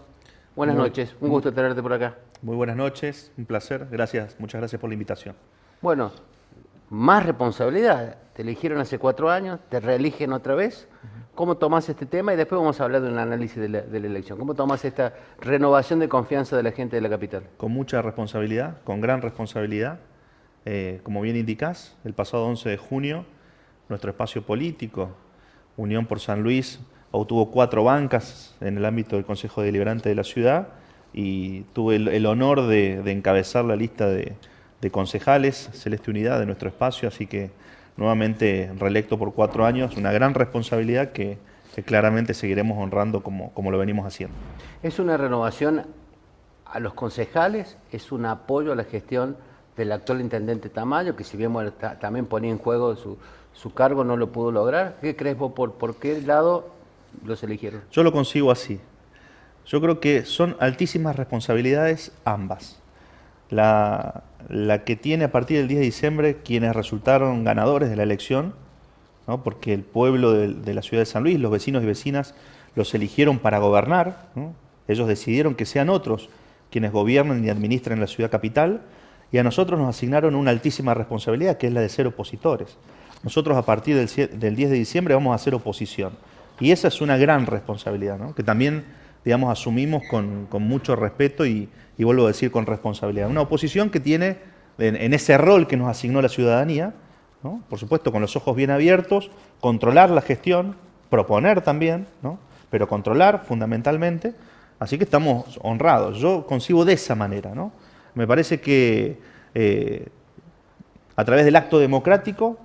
Buenas noches, un gusto tenerte por acá. Muy buenas noches, un placer, gracias, muchas gracias por la invitación. Bueno, más responsabilidad, te eligieron hace 4 años, te reeligen otra vez. ¿Cómo tomás este tema? Y después vamos a hablar de un análisis de la elección. ¿Cómo tomás esta renovación de confianza de la gente de la capital? Con mucha responsabilidad, con gran responsabilidad. Como bien indicás, el pasado 11 de junio, nuestro espacio político, Unión por San Luis, obtuvo 4 bancas en el ámbito del Consejo Deliberante de la ciudad y tuve el honor de encabezar la lista de concejales, Celeste Unidad, de nuestro espacio, así que nuevamente reelecto por 4 años, una gran responsabilidad que claramente seguiremos honrando como lo venimos haciendo. ¿Es una renovación a los concejales? ¿Es un apoyo a la gestión del actual intendente Tamayo, que si bien también ponía en juego su cargo, no lo pudo lograr? ¿Qué crees vos, por qué lado los eligieron? Yo lo consigo así. Yo creo que son altísimas responsabilidades ambas. La que tiene a partir del 10 de diciembre quienes resultaron ganadores de la elección, ¿no? Porque el pueblo de la ciudad de San Luis, los vecinos y vecinas, los eligieron para gobernar, ¿no? Ellos decidieron que sean otros quienes gobiernen y administren la ciudad capital, y a nosotros nos asignaron una altísima responsabilidad, que es la de ser opositores. Nosotros a partir del 10 de diciembre vamos a ser oposición, y esa es una gran responsabilidad, ¿no? Que también, digamos, asumimos con mucho respeto y vuelvo a decir con responsabilidad. Una oposición que tiene en ese rol que nos asignó la ciudadanía, ¿no? Por supuesto con los ojos bien abiertos, controlar la gestión, proponer también, ¿no? Pero controlar fundamentalmente, así que estamos honrados. Yo concibo de esa manera, ¿no? Me parece que a través del acto democrático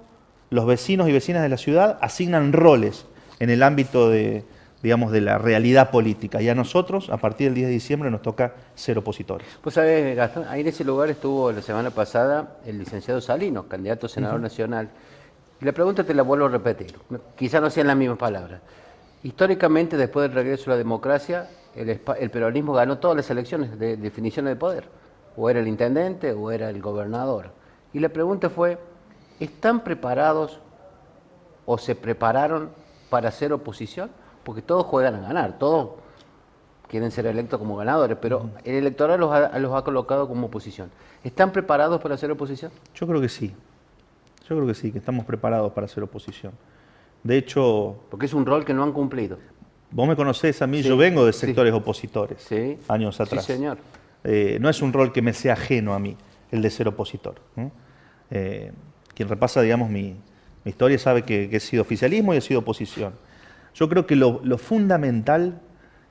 los vecinos y vecinas de la ciudad asignan roles en el ámbito de la realidad política. Y a nosotros, a partir del 10 de diciembre, nos toca ser opositores. Pues sabés, Gastón, ahí en ese lugar estuvo la semana pasada el licenciado Salinos, candidato a senador nacional. Y la pregunta te la vuelvo a repetir, quizá no sean las mismas palabras. Históricamente, después del regreso a la democracia, el peronismo ganó todas las elecciones de definiciones de poder. O era el intendente o era el gobernador. Y la pregunta fue, ¿están preparados o se prepararon para hacer oposición? Porque todos juegan a ganar, todos quieren ser electos como ganadores, pero el electorado los ha colocado como oposición. ¿Están preparados para hacer oposición? Yo creo que sí. Yo creo que sí, que estamos preparados para hacer oposición. De hecho... Porque es un rol que no han cumplido. Vos me conocés a mí, sí, yo vengo de sectores opositores, sí, años atrás. Sí, señor. No es un rol que me sea ajeno a mí, el de ser opositor. Quien repasa, digamos, mi historia sabe que he sido oficialismo y he sido oposición. Yo creo que lo fundamental,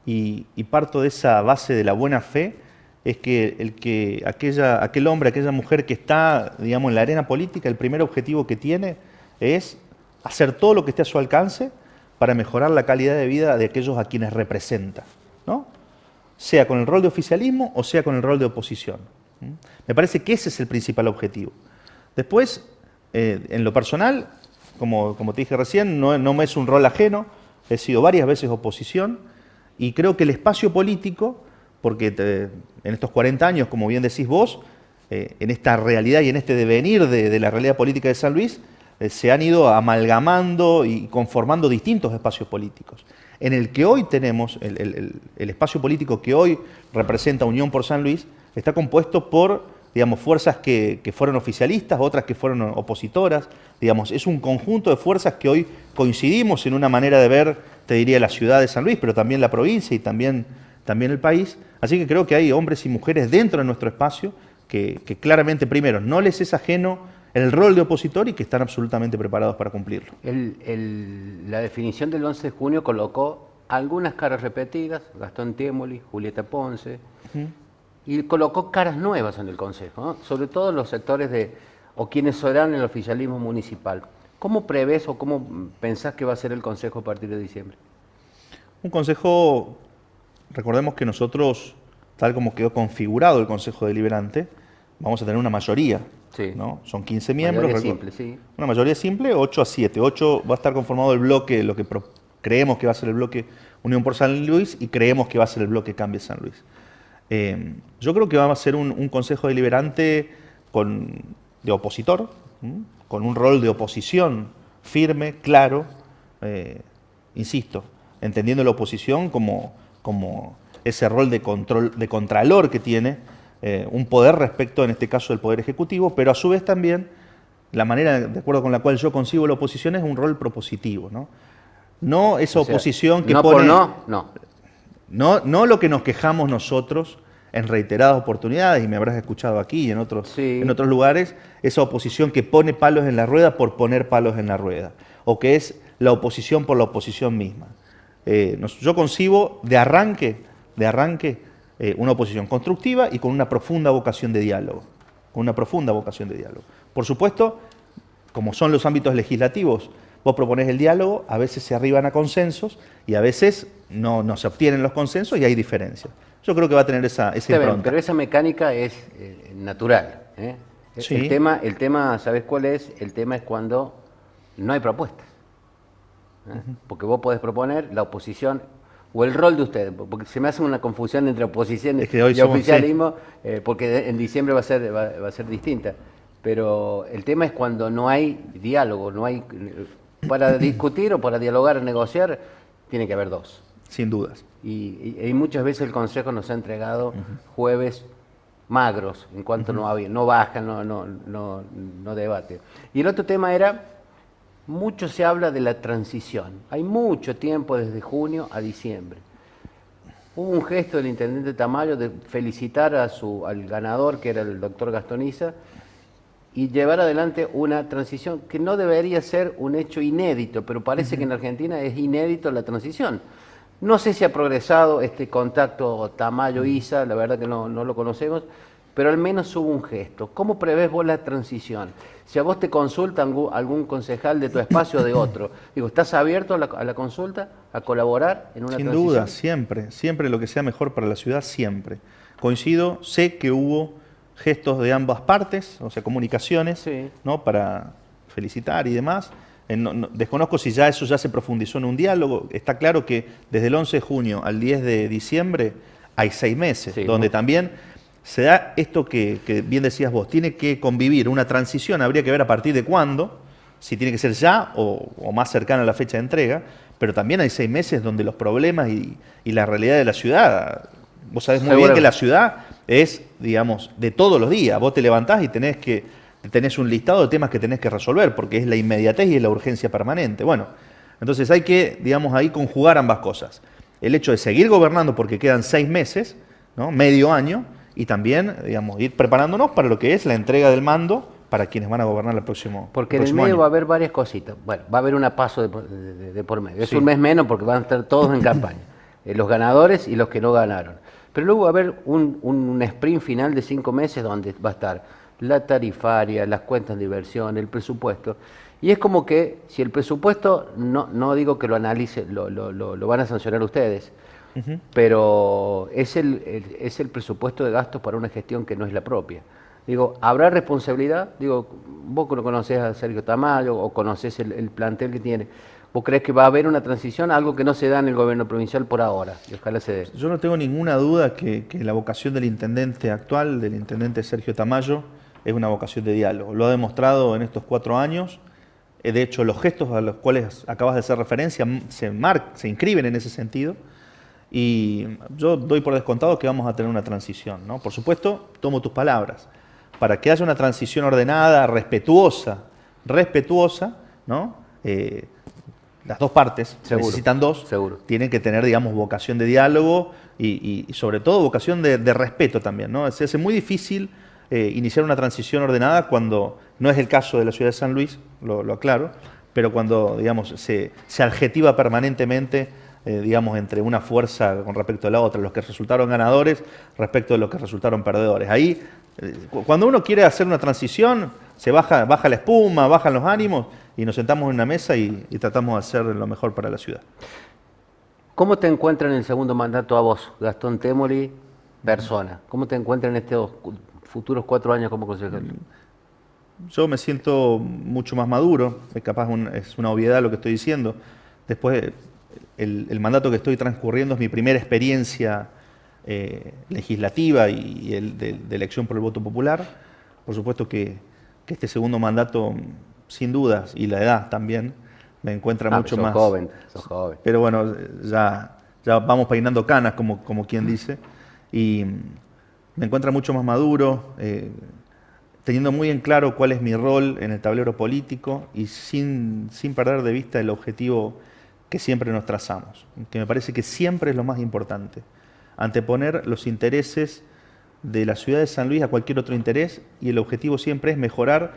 y parto de esa base de la buena fe, es que aquel hombre, aquella mujer que está, digamos, en la arena política, el primer objetivo que tiene es hacer todo lo que esté a su alcance para mejorar la calidad de vida de aquellos a quienes representa, ¿no? Sea con el rol de oficialismo o sea con el rol de oposición. Me parece que ese es el principal objetivo. Después, en lo personal, como te dije recién, no me es un rol ajeno. He sido varias veces oposición y creo que el espacio político, porque en estos 40 años, como bien decís vos, en esta realidad y en este devenir de la realidad política de San Luis, se han ido amalgamando y conformando distintos espacios políticos. En el que hoy tenemos, el espacio político que hoy representa Unión por San Luis, está compuesto por, digamos, fuerzas que fueron oficialistas, otras que fueron opositoras. Digamos, es un conjunto de fuerzas que hoy coincidimos en una manera de ver, te diría, la ciudad de San Luis, pero también la provincia y también el país. Así que creo que hay hombres y mujeres dentro de nuestro espacio que claramente, primero, no les es ajeno el rol de opositor y que están absolutamente preparados para cumplirlo. La definición del 11 de junio colocó algunas caras repetidas, Gastón Témuli, Julieta Ponce, y colocó caras nuevas en el Consejo, ¿no? Sobre todo los sectores o quienes serán el oficialismo municipal. ¿Cómo prevés o cómo pensás que va a ser el Consejo a partir de diciembre? Un Consejo, recordemos que nosotros, tal como quedó configurado el Consejo Deliberante, vamos a tener una mayoría, sí, ¿no? Son 15 miembros. Mayoría simple, sí. Una mayoría simple, 8 a 7. 8 va a estar conformado el bloque, lo que creemos que va a ser el bloque Unión por San Luis y creemos que va a ser el bloque Cambie San Luis. Yo creo que va a ser un consejo deliberante de opositor, con un rol de oposición firme, claro, insisto, entendiendo la oposición como ese rol de control, de contralor que tiene un poder respecto, en este caso, del Poder Ejecutivo, pero a su vez también la manera de acuerdo con la cual yo concibo la oposición es un rol propositivo, ¿no? No esa oposición que no pone... No lo que nos quejamos nosotros en reiteradas oportunidades, y me habrás escuchado aquí y en otros lugares, esa oposición que pone palos en la rueda por poner palos en la rueda, o que es la oposición por la oposición misma. Yo concibo de arranque una oposición constructiva y con una profunda vocación de diálogo. Por supuesto, como son los ámbitos legislativos, vos proponés el diálogo, a veces se arriban a consensos y a veces no se obtienen los consensos y hay diferencias. Yo creo que va a tener esa impronta. Pero esa mecánica es natural. Sí. El tema, ¿sabés cuál es? El tema es cuando no hay propuestas. Porque vos podés proponer la oposición o el rol de ustedes, porque se me hace una confusión entre oposición y oficialismo, porque en diciembre va a ser distinta. Pero el tema es cuando no hay diálogo, no hay para discutir o para dialogar, negociar, tiene que haber dos. Sin dudas. Y muchas veces el Consejo nos ha entregado jueves magros, en cuanto no baja, no debate. Y el otro tema era, mucho se habla de la transición. Hay mucho tiempo desde junio a diciembre. Hubo un gesto del intendente Tamayo de felicitar al ganador, que era el doctor Gastoniza, y llevar adelante una transición que no debería ser un hecho inédito, pero parece que en Argentina es inédito la transición. No sé si ha progresado este contacto Tamayo-Isa, la verdad que no lo conocemos, pero al menos hubo un gesto. ¿Cómo prevés vos la transición? Si a vos te consulta algún concejal de tu espacio o de otro, digo, ¿estás abierto a la consulta, a colaborar en una transición? Sin duda, siempre lo que sea mejor para la ciudad, siempre. Coincido, sé que hubo gestos de ambas partes, o sea, comunicaciones, ¿no? Para felicitar y demás. Desconozco si eso ya se profundizó en un diálogo. Está claro que desde el 11 de junio al 10 de diciembre hay 6 meses, donde también se da esto que bien decías vos, tiene que convivir una transición, habría que ver a partir de cuándo, si tiene que ser ya o más cercana a la fecha de entrega, pero también hay 6 meses donde los problemas y la realidad de la ciudad, vos sabés muy bien que la ciudad es, digamos, de todos los días, vos te levantás y tenés un listado de temas que tenés que resolver, porque es la inmediatez y la urgencia permanente. Bueno, entonces hay que, digamos, ahí conjugar ambas cosas. El hecho de seguir gobernando porque quedan 6 meses, ¿no? Medio año, y también, digamos, ir preparándonos para lo que es la entrega del mando para quienes van a gobernar el próximo Porque en el medio va a haber varias cositas. Bueno, va a haber una paso de por medio. Es un mes menos porque van a estar todos en campaña. Los ganadores y los que no ganaron. Pero luego va a haber un sprint final de 5 meses donde va a estar la tarifaria, las cuentas de inversión, el presupuesto. Y es como que si el presupuesto, no digo que lo analice, lo van a sancionar ustedes, pero es el presupuesto de gastos para una gestión que no es la propia. Digo, ¿habrá responsabilidad? Digo, vos no conocés a Sergio Tamayo o conocés el plantel que tiene. ¿Vos crees que va a haber una transición? Algo que no se da en el gobierno provincial por ahora, y ojalá se dé. Yo no tengo ninguna duda que la vocación del intendente actual, del intendente Sergio Tamayo, es una vocación de diálogo. Lo ha demostrado en estos 4 años. De hecho, los gestos a los cuales acabas de hacer referencia se inscriben en ese sentido. Y yo doy por descontado que vamos a tener una transición, ¿no? Por supuesto, tomo tus palabras. Para que haya una transición ordenada, respetuosa, ¿no? Las dos partes, necesitan dos, tienen que tener, digamos, vocación de diálogo y sobre todo vocación de respeto también, ¿no? Se hace muy difícil iniciar una transición ordenada cuando no es el caso de la ciudad de San Luis, lo aclaro, pero cuando, digamos, se adjetiva permanentemente, digamos, entre una fuerza con respecto a la otra, los que resultaron ganadores respecto de los que resultaron perdedores. Ahí, cuando uno quiere hacer una transición, se baja la espuma, bajan los ánimos y nos sentamos en una mesa y tratamos de hacer lo mejor para la ciudad. ¿Cómo te encuentran en el segundo mandato a vos, Gastón Témoli, persona? ¿Cómo te encuentran en estos futuros 4 años como concejal? Yo me siento mucho más maduro, capaz es una obviedad lo que estoy diciendo. Después el mandato que estoy transcurriendo es mi primera experiencia legislativa y de elección por el voto popular. Por supuesto que este segundo mandato, sin dudas, y la edad también, me encuentra mucho más... Sos joven. Pero bueno, ya vamos peinando canas, como quien dice, y me encuentra mucho más maduro, teniendo muy en claro cuál es mi rol en el tablero político y sin perder de vista el objetivo que siempre nos trazamos, que me parece que siempre es lo más importante, anteponer los intereses de la ciudad de San Luis a cualquier otro interés, y el objetivo siempre es mejorar,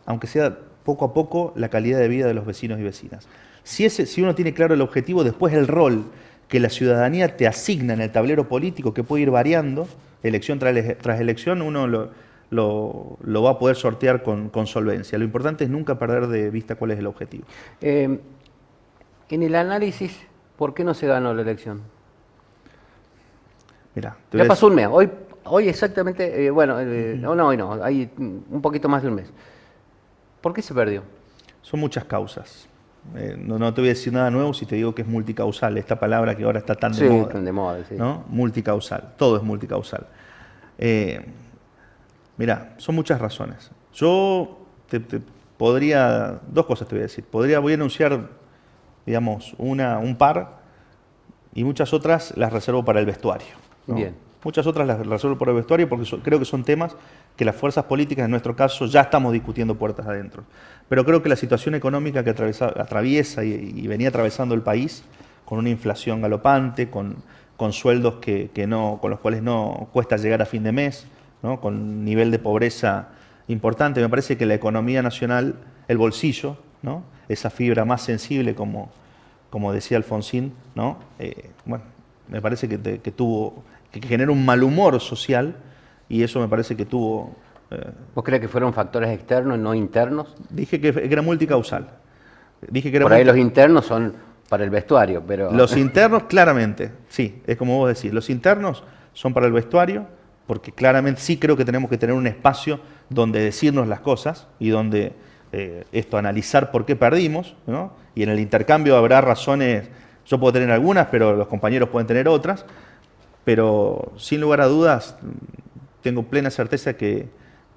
aunque sea poco a poco, la calidad de vida de los vecinos y vecinas. Si uno tiene claro el objetivo, después el rol que la ciudadanía te asigna en el tablero político, que puede ir variando, elección tras elección, uno lo va a poder sortear con solvencia. Lo importante es nunca perder de vista cuál es el objetivo. En el análisis, ¿por qué no se ganó la elección? Mirá, Ya pasó un mes, hoy exactamente, no, hoy no, hay un poquito más de un mes. ¿Por qué se perdió? Son muchas causas. No te voy a decir nada nuevo si te digo que es multicausal, esta palabra que ahora está tan de moda. Tan de moda, sí. ¿No? Multicausal, todo es multicausal. Mirá, son muchas razones. Yo podría, dos cosas te voy a decir. Voy a enunciar, digamos, un par, y muchas otras las reservo para el vestuario, ¿no? Bien. Muchas otras las reservo para el vestuario porque creo que son temas que las fuerzas políticas, en nuestro caso, ya estamos discutiendo puertas adentro. Pero creo que la situación económica que atraviesa y venía atravesando el país, con una inflación galopante, con sueldos con los cuales no cuesta llegar a fin de mes, ¿no? Con nivel de pobreza importante, me parece que la economía nacional, el bolsillo, ¿no? Esa fibra más sensible, como decía Alfonsín, ¿no? Me parece que generó un mal humor social, y eso me parece que tuvo... ¿Vos crees que fueron factores externos, no internos? Dije que era multicausal. Por ahí los internos son para el vestuario, pero... Los internos, claramente, sí, es como vos decís. Los internos son para el vestuario, porque claramente sí creo que tenemos que tener un espacio donde decirnos las cosas y donde analizar por qué perdimos, ¿no? Y en el intercambio habrá razones, yo puedo tener algunas, pero los compañeros pueden tener otras, pero sin lugar a dudas tengo plena certeza que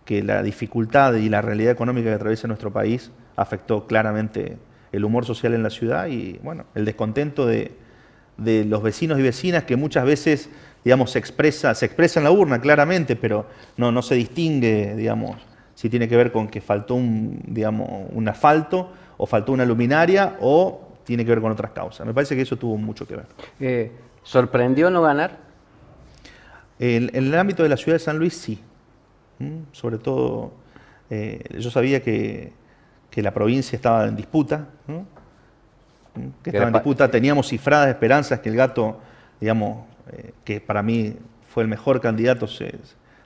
la dificultad y la realidad económica que atraviesa nuestro país afectó claramente el humor social en la ciudad y, bueno, el descontento de los vecinos y vecinas, que muchas veces, digamos, se expresa en la urna claramente, pero no se distingue, digamos, si tiene que ver con que faltó un asfalto o faltó una luminaria o tiene que ver con otras causas. Me parece que eso tuvo mucho que ver. ¿Sorprendió no ganar? En el ámbito de la ciudad de San Luis, sí. Sobre todo, yo sabía que la provincia estaba en disputa, ¿no? Que estaba en disputa, teníamos cifradas esperanzas que el Gato, digamos, que para mí fue el mejor candidato, se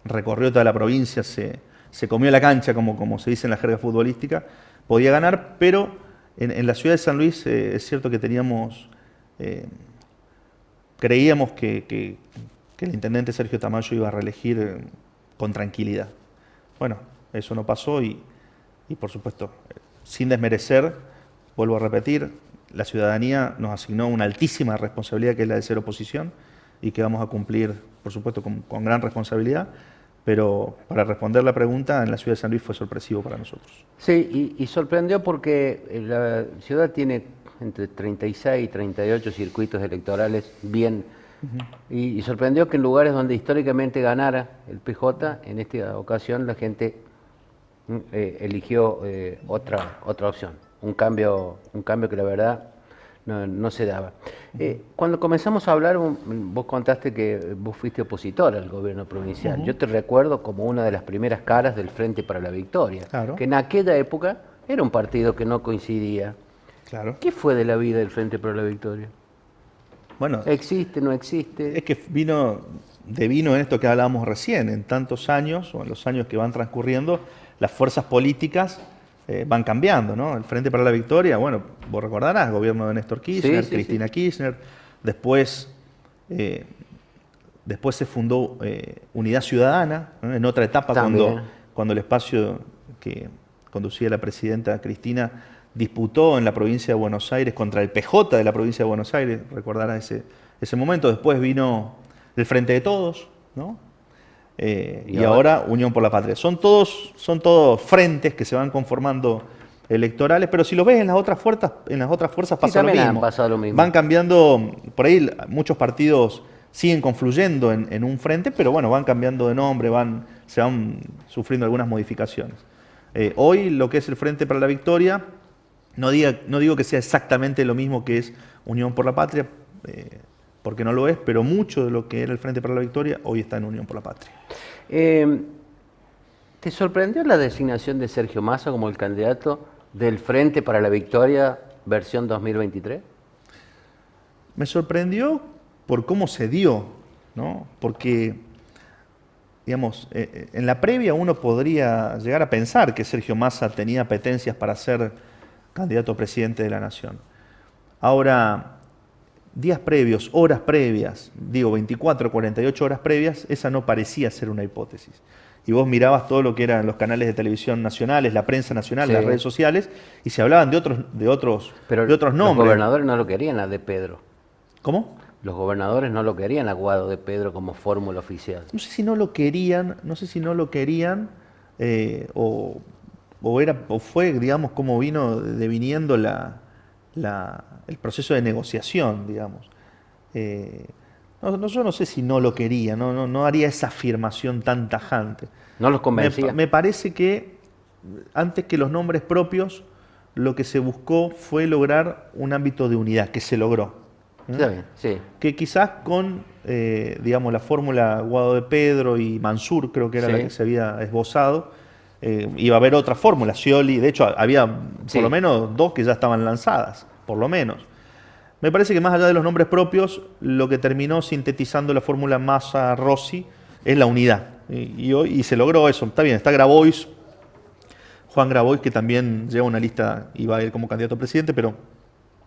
recorrió toda la provincia, se comió la cancha, como se dice en la jerga futbolística, podía ganar, pero en la ciudad de San Luis es cierto que creíamos que el intendente Sergio Tamayo iba a reelegir con tranquilidad. Bueno, eso no pasó y por supuesto, sin desmerecer, vuelvo a repetir, la ciudadanía nos asignó una altísima responsabilidad, que es la de ser oposición, y que vamos a cumplir, por supuesto, con gran responsabilidad, pero para responder la pregunta, en la ciudad de San Luis fue sorpresivo para nosotros. Sí, y sorprendió porque la ciudad tiene entre 36 y 38 circuitos electorales bien, y sorprendió que en lugares donde históricamente ganara el PJ, en esta ocasión la gente eligió otra opción, un cambio que la verdad no se daba. Cuando comenzamos a hablar, vos contaste que vos fuiste opositor al gobierno provincial. Yo te recuerdo como una de las primeras caras del Frente para la Victoria, claro, que en aquella época era un partido que no coincidía. Claro. ¿Qué fue de la vida del Frente para la Victoria? Bueno, ¿Existe, no existe? Es que vino en esto que hablábamos recién, en tantos años, o en los años que van transcurriendo, las fuerzas políticas van cambiando, ¿no? El Frente para la Victoria, bueno, vos recordarás, gobierno de Néstor Kirchner, sí, Cristina Kirchner, después se fundó Unidad Ciudadana, ¿no? En otra etapa, cuando el espacio que conducía la presidenta Cristina disputó en la provincia de Buenos Aires contra el PJ de la provincia de Buenos Aires, recordarás ese momento. Después vino el Frente de Todos, ¿no? Y ahora Unión por la Patria. Son todos frentes que se van conformando electorales, pero si lo ves en las otras fuerzas pasa lo mismo. Pasado lo mismo. Van cambiando, por ahí muchos partidos siguen confluyendo en un frente, pero bueno, van cambiando de nombre, se van sufriendo algunas modificaciones. Hoy lo que es el Frente para la Victoria, no digo que sea exactamente lo mismo que es Unión por la Patria, porque no lo es, pero mucho de lo que era el Frente para la Victoria hoy está en Unión por la Patria. ¿Te sorprendió la designación de Sergio Massa como el candidato del Frente para la Victoria versión 2023? Me sorprendió por cómo se dio, ¿no? Porque, digamos, en la previa uno podría llegar a pensar que Sergio Massa tenía apetencias para ser candidato a presidente de la Nación. Ahora, días previos, horas previas, digo 24, 48 horas previas, esa no parecía ser una hipótesis. Y vos mirabas todo lo que eran los canales de televisión nacionales, la prensa nacional, sí, las redes sociales, y se hablaban de otros nombres. Los gobernadores no lo querían a De Pedro. ¿Cómo? Los gobernadores no lo querían a Guado de Pedro como fórmula oficial. No sé si no lo querían, o fue, digamos, como vino deviniendo el proceso de negociación, digamos. Yo no sé si no lo quería, no haría esa afirmación tan tajante. ¿No los convencía? Me parece que antes que los nombres propios, lo que se buscó fue lograr un ámbito de unidad, que se logró. Está bien, sí. Que quizás con, digamos, la fórmula Guado de Pedro y Mansur, creo que era, sí, la que se había esbozado, iba a haber otra fórmula, Scioli, de hecho había por lo menos dos que ya estaban lanzadas, por lo menos. Me parece que más allá de los nombres propios, lo que terminó sintetizando la fórmula Massa-Rossi es la unidad. Y se logró eso. Está bien, está Grabois, Juan Grabois, que también lleva una lista y va a ir como candidato a presidente, pero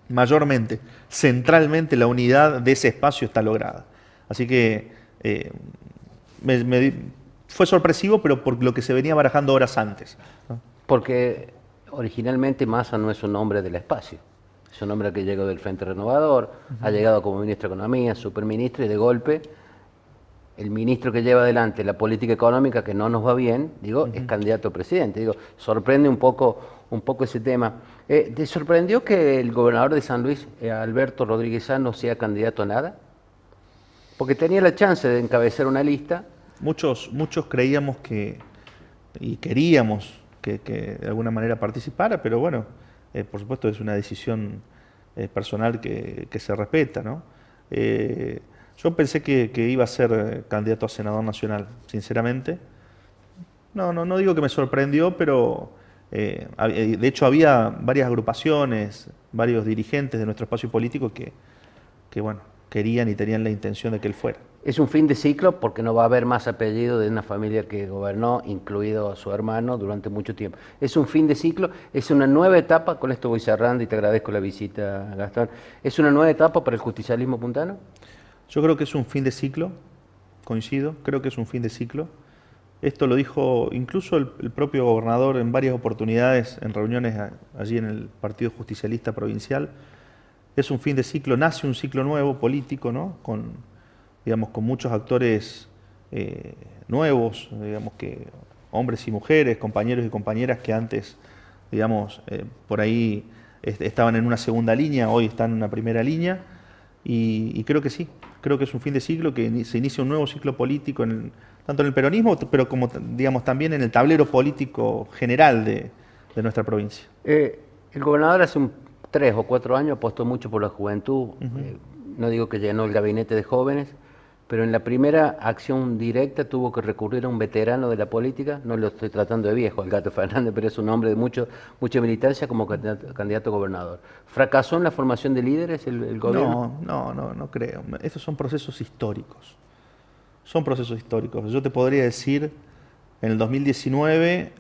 mayormente, centralmente, la unidad de ese espacio está lograda. Así que fue sorpresivo, pero por lo que se venía barajando horas antes, ¿no? Porque originalmente Massa no es un hombre del espacio. Es un hombre que llegó del Frente Renovador, ha llegado como ministro de Economía, superministro, y de golpe el ministro que lleva adelante la política económica, que no nos va bien, es candidato a presidente. Sorprende un poco ese tema. ¿Te sorprendió que el gobernador de San Luis, Alberto Rodríguez Sá, no sea candidato a nada? Porque tenía la chance de encabezar una lista. Muchos creíamos y queríamos que de alguna manera participara, pero bueno, por supuesto es una decisión personal que se respeta, ¿no? Yo pensé que iba a ser candidato a senador nacional, sinceramente. No digo que me sorprendió, pero de hecho había varias agrupaciones, varios dirigentes de nuestro espacio político que bueno, querían y tenían la intención de que él fuera. Es un fin de ciclo porque no va a haber más apellido de una familia que gobernó, incluido su hermano, durante mucho tiempo. Es un fin de ciclo, es una nueva etapa, con esto voy cerrando y te agradezco la visita, Gastón. ¿Es una nueva etapa para el justicialismo puntano? Yo creo que es un fin de ciclo, coincido, creo que es un fin de ciclo. Esto lo dijo incluso el propio gobernador en varias oportunidades, en reuniones allí en el Partido Justicialista Provincial. Es un fin de ciclo, nace un ciclo nuevo político, ¿no? Con muchos actores nuevos, que hombres y mujeres, compañeros y compañeras que antes, por ahí estaban en una segunda línea, hoy están en una primera línea, y creo que sí, creo que es un fin de ciclo, que se inicia un nuevo ciclo político, tanto en el peronismo, pero como también en el tablero político general de nuestra provincia. El gobernador hace 3 o 4 años apostó mucho por la juventud, no digo que llenó el gabinete de jóvenes, pero en la primera acción directa tuvo que recurrir a un veterano de la política, no lo estoy tratando de viejo, el Gato Fernández, pero es un hombre de mucha militancia como candidato a gobernador. ¿Fracasó en la formación de líderes el gobierno? No creo. Estos son procesos históricos. Yo te podría decir, en el 2019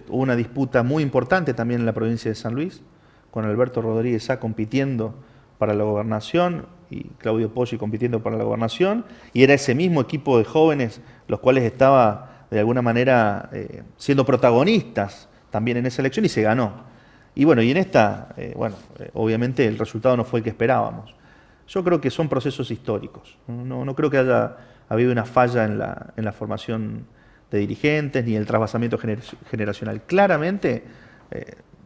hubo una disputa muy importante también en la provincia de San Luis, con Alberto Rodríguez Sá compitiendo para la gobernación y Claudio Poggi compitiendo para la gobernación, y era ese mismo equipo de jóvenes los cuales estaba de alguna manera siendo protagonistas también en esa elección, y se ganó. Y bueno, y en esta, obviamente el resultado no fue el que esperábamos. Yo creo que son procesos históricos. No creo que haya habido una falla en la formación de dirigentes ni el trasvasamiento generacional. Claramente,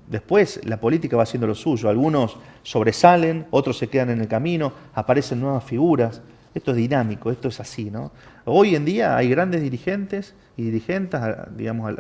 después la política va haciendo lo suyo. Algunos sobresalen, otros se quedan en el camino, aparecen nuevas figuras. Esto es dinámico, esto es así, ¿no? Hoy en día hay grandes dirigentes y dirigentes, digamos,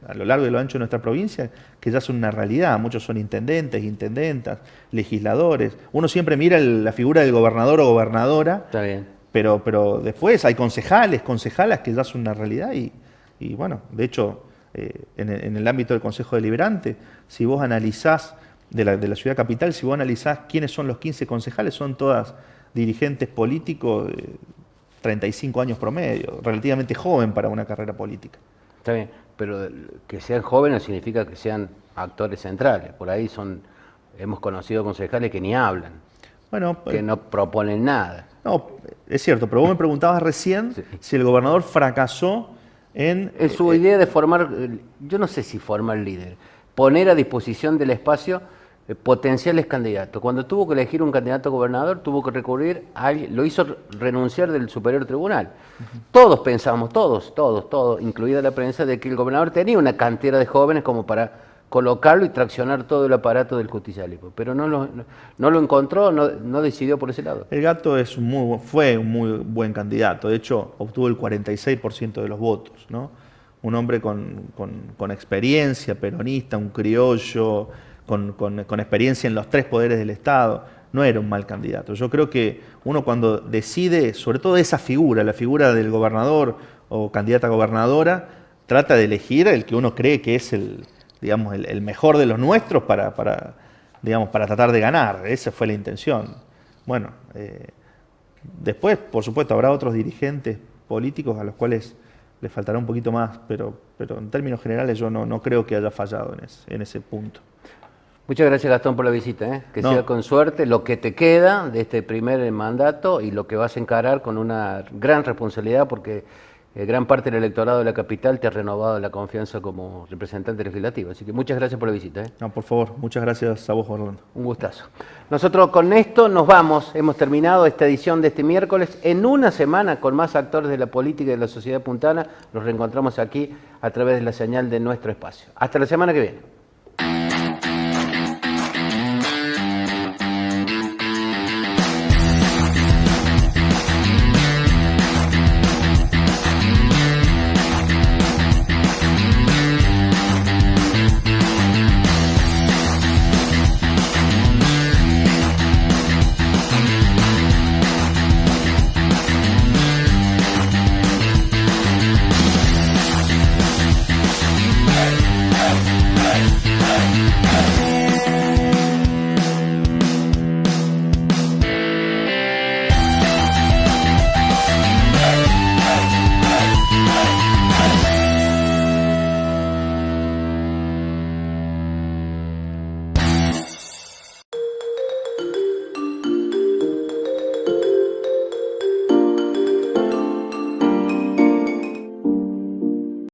a lo largo y lo ancho de nuestra provincia, que ya son una realidad. Muchos son intendentes, intendentas, legisladores. Uno siempre mira la figura del gobernador o gobernadora. Está bien. Pero después hay concejales, concejalas que ya son una realidad y bueno, de hecho, en el ámbito del Consejo Deliberante, si vos analizás de la ciudad capital, si vos analizás quiénes son los 15 concejales, son todas dirigentes políticos de 35 años promedio, relativamente joven para una carrera política. Está bien, pero que sean jóvenes significa que sean actores centrales. Por ahí hemos conocido concejales que ni hablan, Bueno, que no proponen nada. No, es cierto, pero vos me preguntabas recién si el gobernador fracasó en su idea de formar, yo no sé si formar líder, poner a disposición del espacio potenciales candidatos. Cuando tuvo que elegir un candidato a gobernador, tuvo que recurrir a alguien, lo hizo renunciar del Superior Tribunal. Todos pensamos, todos, incluida la prensa, de que el gobernador tenía una cantera de jóvenes como para colocarlo y traccionar todo el aparato del justicialismo, pero no lo encontró, no decidió por ese lado. El Gato fue un muy buen candidato, de hecho obtuvo el 46% de los votos, ¿no? Un hombre con experiencia peronista, un criollo, con experiencia en los 3 poderes del Estado, no era un mal candidato. Yo creo que uno cuando decide, sobre todo esa figura, la figura del gobernador o candidata a gobernadora, trata de elegir el que uno cree que es el mejor de los nuestros para tratar de ganar. Esa fue la intención. Bueno, después, por supuesto, habrá otros dirigentes políticos a los cuales les faltará un poquito más, pero en términos generales yo no creo que haya fallado en ese punto. Muchas gracias, Gastón, por la visita. Que sea con suerte lo que te queda de este primer mandato y lo que vas a encarar con una gran responsabilidad, porque gran parte del electorado de la capital te ha renovado la confianza como representante legislativo. Así que muchas gracias por la visita. No, por favor, muchas gracias a vos, Orlando. Un gustazo. Nosotros con esto nos vamos. Hemos terminado esta edición de este miércoles. En una semana, con más actores de la política y de la sociedad puntana, nos reencontramos aquí a través de la señal de nuestro espacio. Hasta la semana que viene.